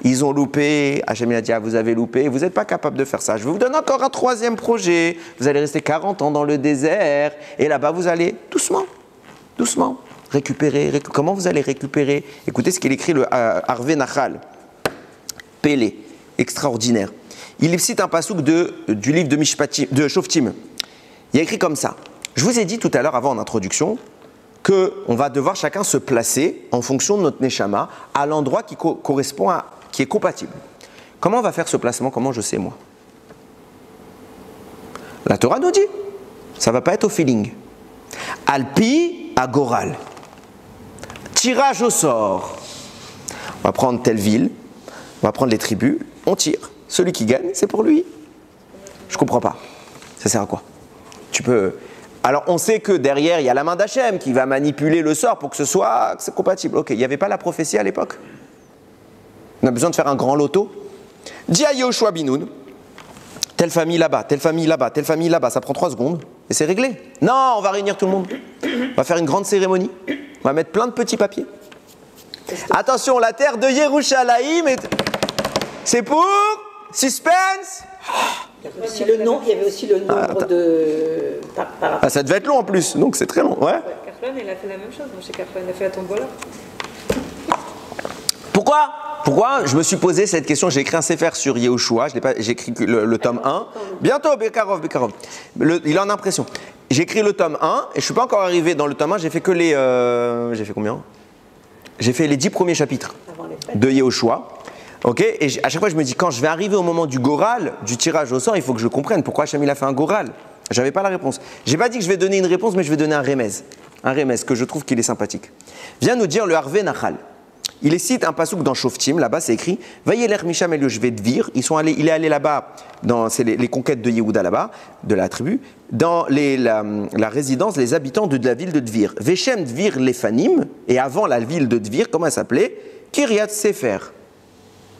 [SPEAKER 1] Ils ont loupé. Hashem a dit, ah, vous avez loupé, vous n'êtes pas capable de faire ça. Je vais vous donner encore un 3e projet. Vous allez rester 40 ans dans le désert et là-bas, vous allez doucement récupérer. Comment vous allez récupérer? Écoutez ce qu'il écrit le Harvey Nachal. Pélé, extraordinaire. Il cite un passouk du livre de Shoftim. Il y a écrit comme ça. Je vous ai dit tout à l'heure, avant en introduction, qu'on va devoir chacun se placer en fonction de notre Neshama à l'endroit qui correspond qui est compatible. Comment on va faire ce placement? Comment je sais moi? La Torah nous dit, ça ne va pas être au feeling. Alpi agoral. Tirage au sort. On va prendre telle ville, on va prendre les tribus, on tire. Celui qui gagne, c'est pour lui. Je ne comprends pas. Ça sert à quoi? Alors, on sait que derrière, il y a la main d'Hachem qui va manipuler le sort pour que c'est compatible. Ok, il n'y avait pas la prophétie à l'époque? On a besoin de faire un grand loto? Dis à Yoshua Binoun, telle famille là-bas, telle famille là-bas, telle famille là-bas, ça prend 3 secondes et c'est réglé. Non, on va réunir tout le monde. On va faire une grande cérémonie. On va mettre plein de petits papiers. Attention, la terre de Yerushalayim, c'est pour suspense.
[SPEAKER 2] Il y avait aussi le nombre de...
[SPEAKER 1] Ah, ça devait être long en plus, donc c'est très long. Ouais.
[SPEAKER 5] Kaplan, il a fait la même chose. Moi, chez Kaplan, il a fait la tombola.
[SPEAKER 1] Pourquoi je me suis posé cette question? J'ai écrit un sefer sur Yehoshua, j'ai écrit le tome 1. Bientôt, Bekarov. Il en a impression. J'ai écrit le tome 1 et je ne suis pas encore arrivé dans le tome 1, j'ai fait que les... j'ai fait combien? J'ai fait les 10 premiers chapitres de Yehoshua. Ok, et à chaque fois je me dis, quand je vais arriver au moment du Goral, du tirage au sort, il faut que je comprenne pourquoi Hachem il a fait un Goral. J'avais pas la réponse. J'ai pas dit que je vais donner une réponse, mais je vais donner un remez. Un remez que je trouve qu'il est sympathique. Vient nous dire le Harvé Nachal. Il cite un pasouk dans Shoftim, là-bas c'est écrit Vayeler Misham El Yoshvet Dvir. Il est allé là-bas, c'est les conquêtes de Yehuda là-bas, de la tribu, dans la résidence, les habitants de la ville de Dvir. Veshem Dvir Lefanim, et avant la ville de Dvir, comment elle s'appelait? Kiryat Sefer.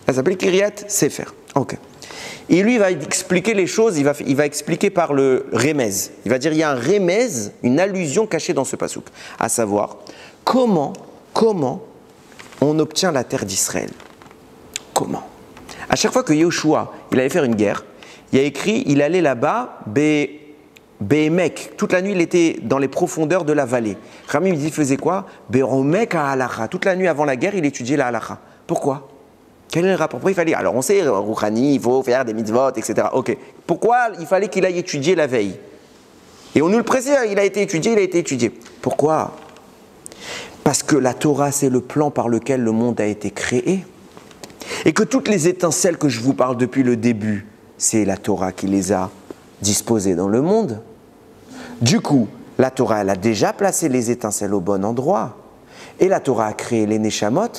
[SPEAKER 1] Elle s'appelait Kiryat Sefer. Ok. Et lui, il va expliquer les choses, il va expliquer par le remez. Il va dire il y a un remez, une allusion cachée dans ce pasouk, à savoir comment on obtient la terre d'Israël. Comment? À chaque fois que Yehoshua, il allait faire une guerre, il y a écrit, il allait là-bas, Be'emek. Toute la nuit, il était dans les profondeurs de la vallée. Rami, il faisait quoi? Be'omek à halacha. Toute la nuit avant la guerre, il étudiait la halacha. Pourquoi? Quel est le rapport? Pourquoi il fallait? Alors on sait, Rouhani, il faut faire des mitzvot, etc. Ok. Pourquoi il fallait qu'il aille étudier la veille? Et on nous le précise, il a été étudié. Pourquoi? Parce que la Torah, c'est le plan par lequel le monde a été créé. Et que toutes les étincelles que je vous parle depuis le début, c'est la Torah qui les a disposées dans le monde. Du coup, la Torah, elle a déjà placé les étincelles au bon endroit. Et la Torah a créé les Neshamot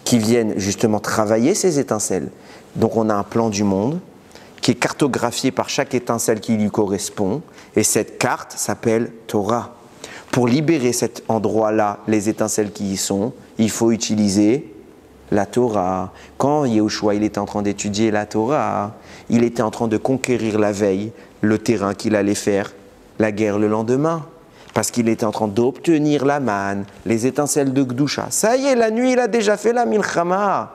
[SPEAKER 1] qui viennent justement travailler ces étincelles. Donc on a un plan du monde qui est cartographié par chaque étincelle qui lui correspond. Et cette carte s'appelle Torah. Pour libérer cet endroit-là, les étincelles qui y sont, il faut utiliser la Torah. Quand Yehoshua il était en train d'étudier la Torah, il était en train de conquérir la veille le terrain qu'il allait faire la guerre le lendemain. Parce qu'il était en train d'obtenir la manne, les étincelles de Gdusha. Ça y est, la nuit, il a déjà fait la milchama.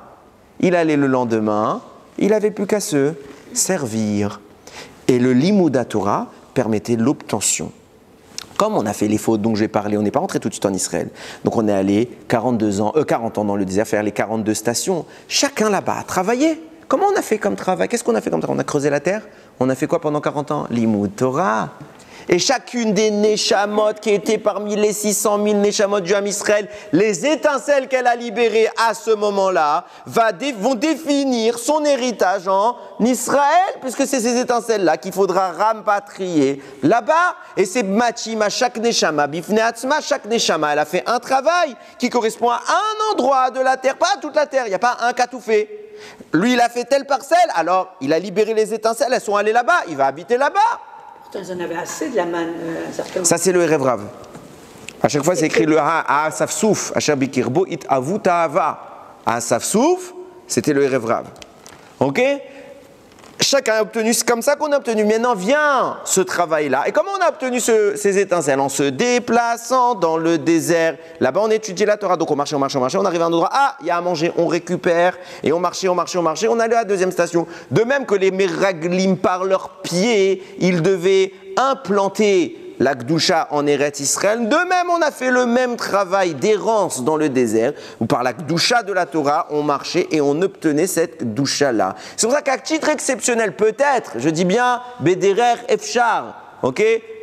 [SPEAKER 1] Il allait le lendemain, il n'avait plus qu'à se servir. Et le Limud Torah permettait l'obtention. Comme on a fait les fautes dont j'ai parlé, on n'est pas rentré tout de suite en Israël. Donc on est allé 40 ans dans le désert, faire les 42 stations. Chacun là-bas a travaillé. Comment on a fait comme travail? Qu'est-ce qu'on a fait comme travail? On a creusé la terre? On a fait quoi pendant 40 ans? Limud Torah. Et chacune des Neshamot qui étaient parmi les 600 000 Neshamot du Ham Israël, les étincelles qu'elle a libérées à ce moment-là vont définir son héritage en Israël, puisque c'est ces étincelles-là qu'il faudra rampatrier là-bas. Et c'est Machim à chaque Neshama, Bifne Atzma, chaque Neshama, elle a fait un travail qui correspond à un endroit de la terre, pas à toute la terre, il n'y a pas un qui a tout fait. Lui, il a fait telle parcelle, alors il a libéré les étincelles, elles sont allées là-bas, il va habiter là-bas.
[SPEAKER 2] Ils en avaient assez de la manne, certainement.
[SPEAKER 1] Ça, c'est le Erev Rav. À chaque fois, c'est écrit le Ha'asaf Souf. Asher Bikirbo it avu ta'ava. Ha'asaf Souf, c'était le Erev Rav. Ok? Chacun a obtenu, c'est comme ça qu'on a obtenu. Maintenant vient ce travail-là. Et comment on a obtenu ces étincelles? En se déplaçant dans le désert. Là-bas, on étudiait la Torah. Donc on marchait. On arrivait à un endroit. Ah, il y a à manger. On récupère. Et on marchait. On allait à la deuxième station. De même que les Meraglim, par leurs pieds, ils devaient implanter la Gdusha en Eretz Israël. De même, on a fait le même travail d'errance dans le désert, où par la Gdusha de la Torah, on marchait et on obtenait cette Gdusha-là. C'est pour ça qu'à titre exceptionnel, peut-être, je dis bien, Bederer Efshar, ok?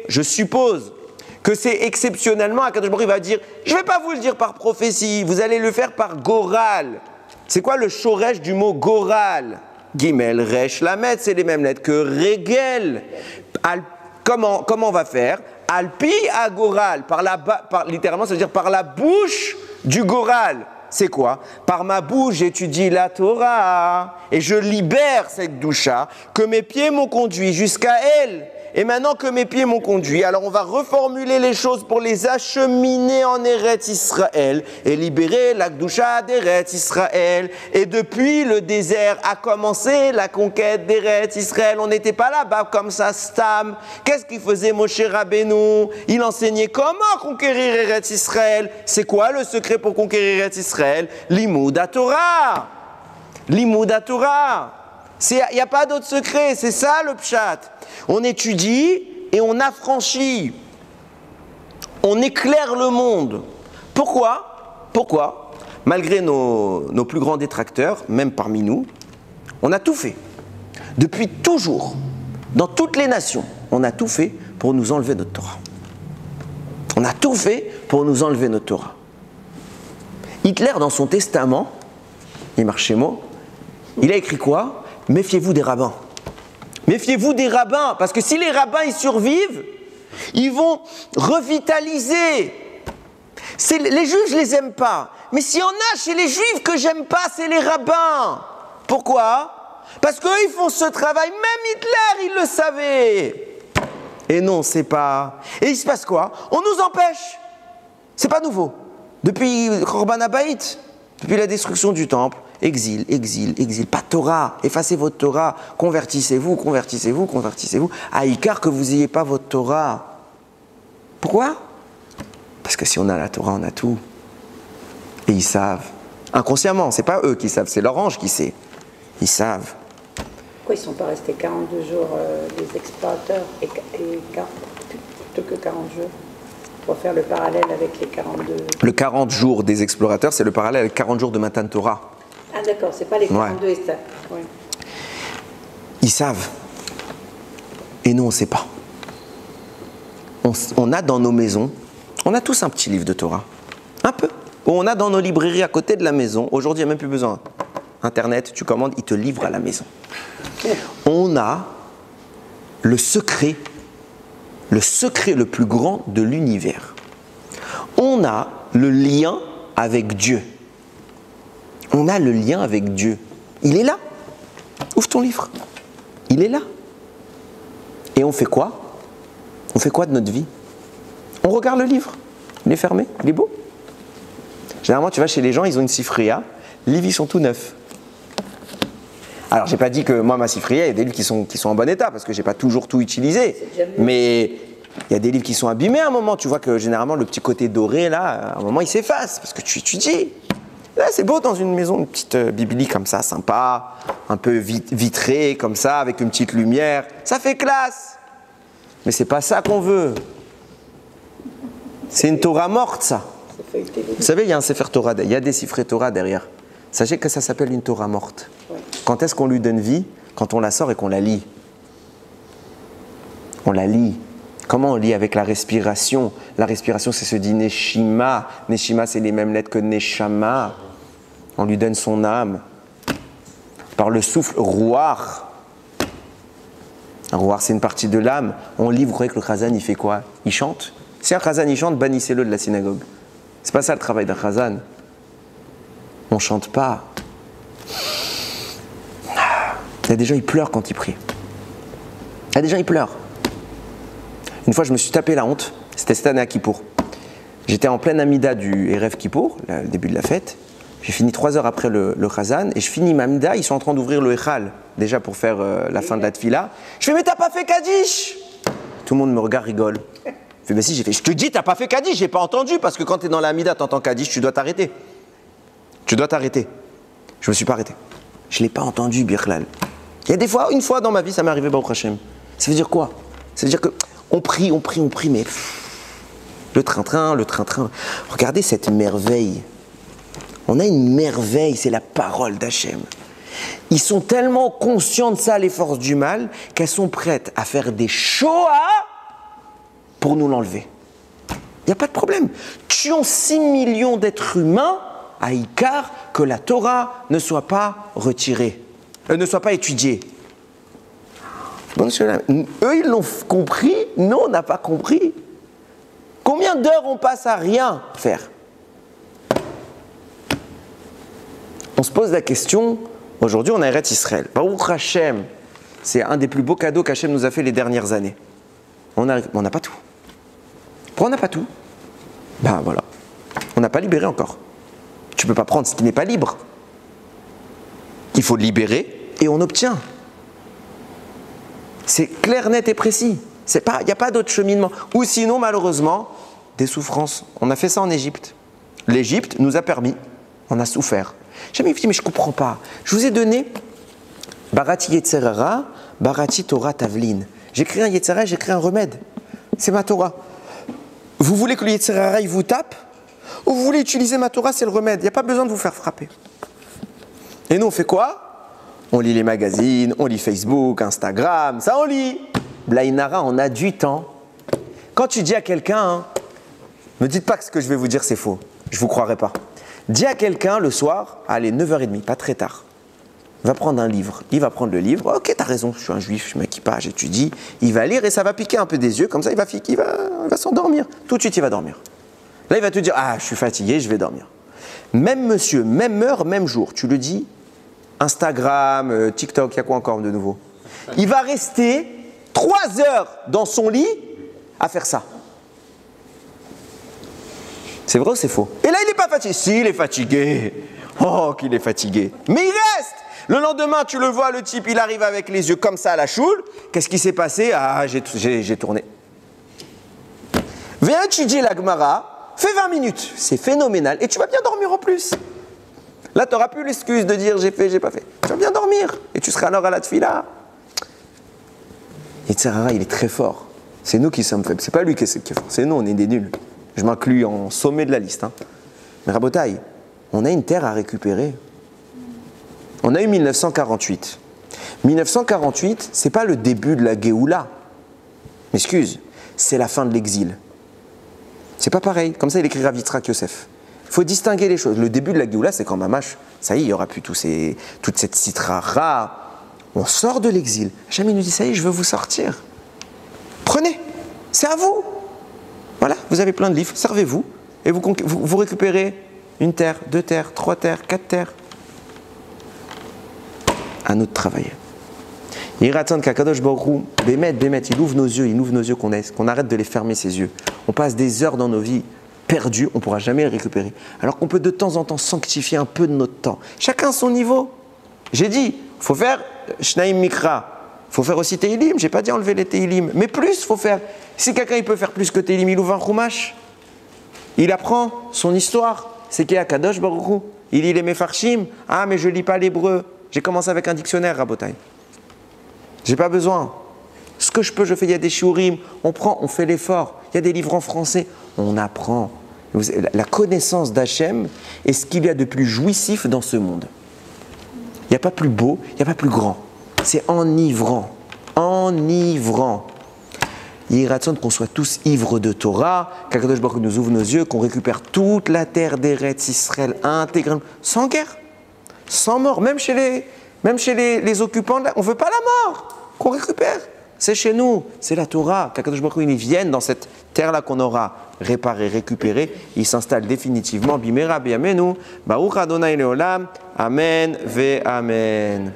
[SPEAKER 1] Je suppose que c'est exceptionnellement, Akadosh Baruch Hu va dire, je ne vais pas vous le dire par prophétie, vous allez le faire par Goral. C'est quoi le shoresh du mot Goral? Gimel, Resh, Lamed, c'est les mêmes lettres que Regel. Comment on va faire? Alpi à Goral, littéralement ça veut dire par la bouche du Goral. C'est quoi? Par ma bouche j'étudie la Torah et je libère cette doucha que mes pieds m'ont conduit jusqu'à elle. Et maintenant que mes pieds m'ont conduit, alors on va reformuler les choses pour les acheminer en Eretz Israël et libérer la Gdusha d'Eretz Israël. Et depuis le désert a commencé la conquête d'Eretz Israël. On n'était pas là-bas comme ça, Stam. Qu'est-ce qu'il faisait Moshe Rabbeinu? Il enseignait comment conquérir Eretz Israël. C'est quoi le secret pour conquérir Eretz Israël? Limud Torah. Limud Torah. Il n'y a pas d'autre secret, c'est ça le pshat. On étudie et on affranchit. On éclaire le monde. Pourquoi? Pourquoi? Malgré nos plus grands détracteurs, même parmi nous, on a tout fait. Depuis toujours, dans toutes les nations, on a tout fait pour nous enlever notre Torah. On a tout fait pour nous enlever notre Torah. Hitler, dans son testament, il marche chez moi, il a écrit quoi? Méfiez-vous des rabbins. Méfiez-vous des rabbins, parce que si les rabbins ils survivent, ils vont revitaliser. Les juifs, je les aime pas. Mais s'il y en a chez les juifs que j'aime pas, c'est les rabbins. Pourquoi? Parce qu'eux, ils font ce travail. Même Hitler, il le savait. Et non, c'est pas... Et il se passe quoi? On nous empêche. C'est pas nouveau. Depuis Khorban Habayit, depuis la destruction du temple, exil, exil, exil. Pas de Torah. Effacez votre Torah. Convertissez-vous, convertissez-vous, convertissez-vous. À Icar que vous n'ayez pas votre Torah. Pourquoi? Parce que si on a la Torah, on a tout. Et ils savent. Inconsciemment, c'est pas eux qui savent, c'est leur ange qui sait. Ils savent.
[SPEAKER 2] Pourquoi ils ne sont pas restés 42 jours, les explorateurs, plutôt que 40 jours, pour faire le parallèle avec les 42...
[SPEAKER 1] Le 40 jours des explorateurs, c'est le parallèle avec 40 jours de Matan Torah.
[SPEAKER 2] Ah d'accord, c'est pas les 42 et ça. Ouais.
[SPEAKER 1] Ils savent. Et nous, on ne sait pas. On a dans nos maisons, on a tous un petit livre de Torah. Un peu. On a dans nos librairies à côté de la maison. Aujourd'hui, il n'y a même plus besoin. Internet, tu commandes, il te livre à la maison. On a le secret le plus grand de l'univers. On a le lien avec Dieu. On a le lien avec Dieu. Il est là. Ouvre ton livre. Il est là. Et on fait quoi? On fait quoi de notre vie? On regarde le livre. Il est fermé. Il est beau. Généralement, tu vas chez les gens, ils ont une sifria. Les livres, ils sont tout neufs. Alors, j'ai pas dit que moi, ma sifria, il y a des livres qui sont en bon état, parce que j'ai pas toujours tout utilisé. Mais il y a des livres qui sont abîmés à un moment. Tu vois que généralement, le petit côté doré, là, à un moment, il s'efface, parce que tu étudies. Là, c'est beau dans une maison, une petite bibli comme ça, sympa, un peu vitrée, comme ça, avec une petite lumière. Ça fait classe. Mais c'est pas ça qu'on veut. C'est une Torah morte, ça. Vous savez, il y a un Sefer Torah, il y a des Sifrei Torah derrière. Sachez que ça s'appelle une Torah morte. Ouais. Quand est-ce qu'on lui donne vie? Quand on la sort et qu'on la lit. On la lit. Comment on lit? Avec la respiration. La respiration, c'est ce dit Neshima. Neshima, c'est les mêmes lettres que Neshama. On lui donne son âme. Par le souffle, Ruach. Un Ruach, c'est une partie de l'âme. On lit, vous croyez que le Chazan, il fait quoi? Il chante? Si un Chazan, il chante, bannissez-le de la synagogue. C'est pas ça le travail d'un Chazan. On chante pas. Il y a des gens, ils pleurent quand ils prient. Il y a des gens, ils pleurent. Une fois, je me suis tapé la honte. C'était cette année à Kippour. J'étais en pleine amida du Erev Kippour, le début de la fête. J'ai fini 3 heures après le Chazan et je finis ma amida. Ils sont en train d'ouvrir le Echal, déjà pour faire la fin de la tfila. Je fais, mais t'as pas fait Kaddish? Tout le monde me regarde, rigole. Je fais, mais si, j'ai fait, je te dis, t'as pas fait Kaddish, j'ai pas entendu, parce que quand t'es dans la amida, t'entends Kaddish, tu dois t'arrêter. Tu dois t'arrêter. Je me suis pas arrêté. Je l'ai pas entendu, Birlal. Il y a des fois, une fois dans ma vie, ça m'est arrivé, Baruch Hashem. Ça veut dire quoi? Ça veut dire que on prie, mais le train-train. Regardez cette merveille. On a une merveille, c'est la parole d'Hachem. Ils sont tellement conscients de ça, les forces du mal, qu'elles sont prêtes à faire des Shoah pour nous l'enlever. Il n'y a pas de problème. Tuons 6 millions d'êtres humains à Icar que la Torah ne soit pas retirée, ne soit pas étudiée. Bon, eux, ils l'ont compris, nous, on n'a pas compris. Combien d'heures on passe à rien faire? On se pose la question, aujourd'hui, on a Eretz Israël. Baruch Hashem, c'est un des plus beaux cadeaux qu'Hachem nous a fait les dernières années. On n'a pas tout. Pourquoi on n'a pas tout? Ben voilà, on n'a pas libéré encore. Tu ne peux pas prendre ce qui n'est pas libre. Il faut le libérer et on obtient. C'est clair, net et précis. Il n'y a pas d'autre cheminement. Ou sinon, malheureusement, des souffrances. On a fait ça en Égypte. L'Égypte nous a permis. On a souffert. Jamais dit, mais je ne comprends pas. Je vous ai donné Barati Yetzerara, Barati Torah Tavlin. J'écris un Yetzerara, j'écris un remède. C'est ma Torah. Vous voulez que le Yetzerara il vous tape? Ou vous voulez utiliser ma Torah, c'est le remède. Il n'y a pas besoin de vous faire frapper. Et nous, on fait quoi? On lit les magazines, on lit Facebook, Instagram, ça on lit. Blainara, on a du temps. Quand tu dis à quelqu'un, ne me dites pas que ce que je vais vous dire c'est faux, je ne vous croirai pas. Dis à quelqu'un le soir, allez, 9h30, pas très tard, va prendre un livre. Il va prendre le livre, ok, t'as raison, je suis un juif, je m'équipe, j'étudie. Il va lire et ça va piquer un peu des yeux, comme ça il va s'endormir. Tout de suite, il va dormir. Là, il va te dire, ah, je suis fatigué, je vais dormir. Même monsieur, même heure, même jour, tu le dis, Instagram, TikTok, il y a quoi encore de nouveau? Il va rester 3 heures dans son lit à faire ça. C'est vrai ou c'est faux? Et là, il n'est pas fatigué. Si, il est fatigué. Oh, qu'il est fatigué. Mais il reste. Le lendemain, tu le vois, le type, il arrive avec les yeux comme ça à la choule. Qu'est-ce qui s'est passé? Ah, j'ai tourné. Viens étudier la Gemara, fais 20 minutes. C'est phénoménal. Et tu vas bien dormir en plus. Là, tu n'auras plus l'excuse de dire j'ai fait, j'ai pas fait. Tu vas bien dormir. Et tu seras alors à la tefila. Yetzerara, il est très fort. C'est nous qui sommes faibles. C'est pas lui qui est fort. C'est nous, on est des nuls. Je m'inclus en sommet de la liste. Hein. Mais Rabotaï, on a une terre à récupérer. On a eu 1948. 1948, c'est pas le début de la Géoula. M'excuse, c'est la fin de l'exil. C'est pas pareil. Comme ça, il écrit Rav Yitzhak Yosef. Il faut distinguer les choses. Le début de la Géoula, c'est quand Mamash, ça y est, il n'y aura plus toute cette citra rare. On sort de l'exil. Jamais nous dit, ça y est, je veux vous sortir. Prenez, c'est à vous. Voilà, vous avez plein de livres, servez-vous. Et vous récupérez 1 terre, 2 terres, 3 terres, 4 terres. À nous de travailler. Yiratzon Kakadosh Baruch Hu, Bémet, il ouvre nos yeux, qu'on arrête de les fermer ces yeux. On passe des heures dans nos vies perdues, on ne pourra jamais les récupérer. Alors qu'on peut de temps en temps sanctifier un peu de notre temps. Chacun son niveau. J'ai dit, il faut faire Shnaim Mikra. Il faut faire aussi Teilim, j'ai pas dit enlever les Teilim. Mais plus, il faut faire. Si quelqu'un il peut faire plus que Teilim, il ouvre un Chumash. Il apprend son histoire. C'est qui Akadosh Baruch Hu. Il lit les Mefarshim. Ah, mais je lis pas l'hébreu. J'ai commencé avec un dictionnaire, Rabotai. J'ai pas besoin. Ce que je peux, je fais. Il y a des shiurim. On prend, on fait l'effort. Il y a des livres en français. On apprend. La connaissance d'Hachem est ce qu'il y a de plus jouissif dans ce monde. Il n'y a pas plus beau, il n'y a pas plus grand. C'est enivrant. Enivrant. Il y a qu'on soit tous ivres de Torah, qu'Akadosh Baruch Hu nous ouvre nos yeux, qu'on récupère toute la terre d'Eretz Israël intégralement, sans guerre, sans mort, même chez les occupants, on ne veut pas la mort, qu'on récupère. C'est chez nous, c'est la Torah, qu'Akadosh Baruch Hu vienne dans cette terre-là qu'on aura réparée, récupérée, il s'installe définitivement. Bimera biamenu, Baruch Adonai Leolam, Amen ve Amen.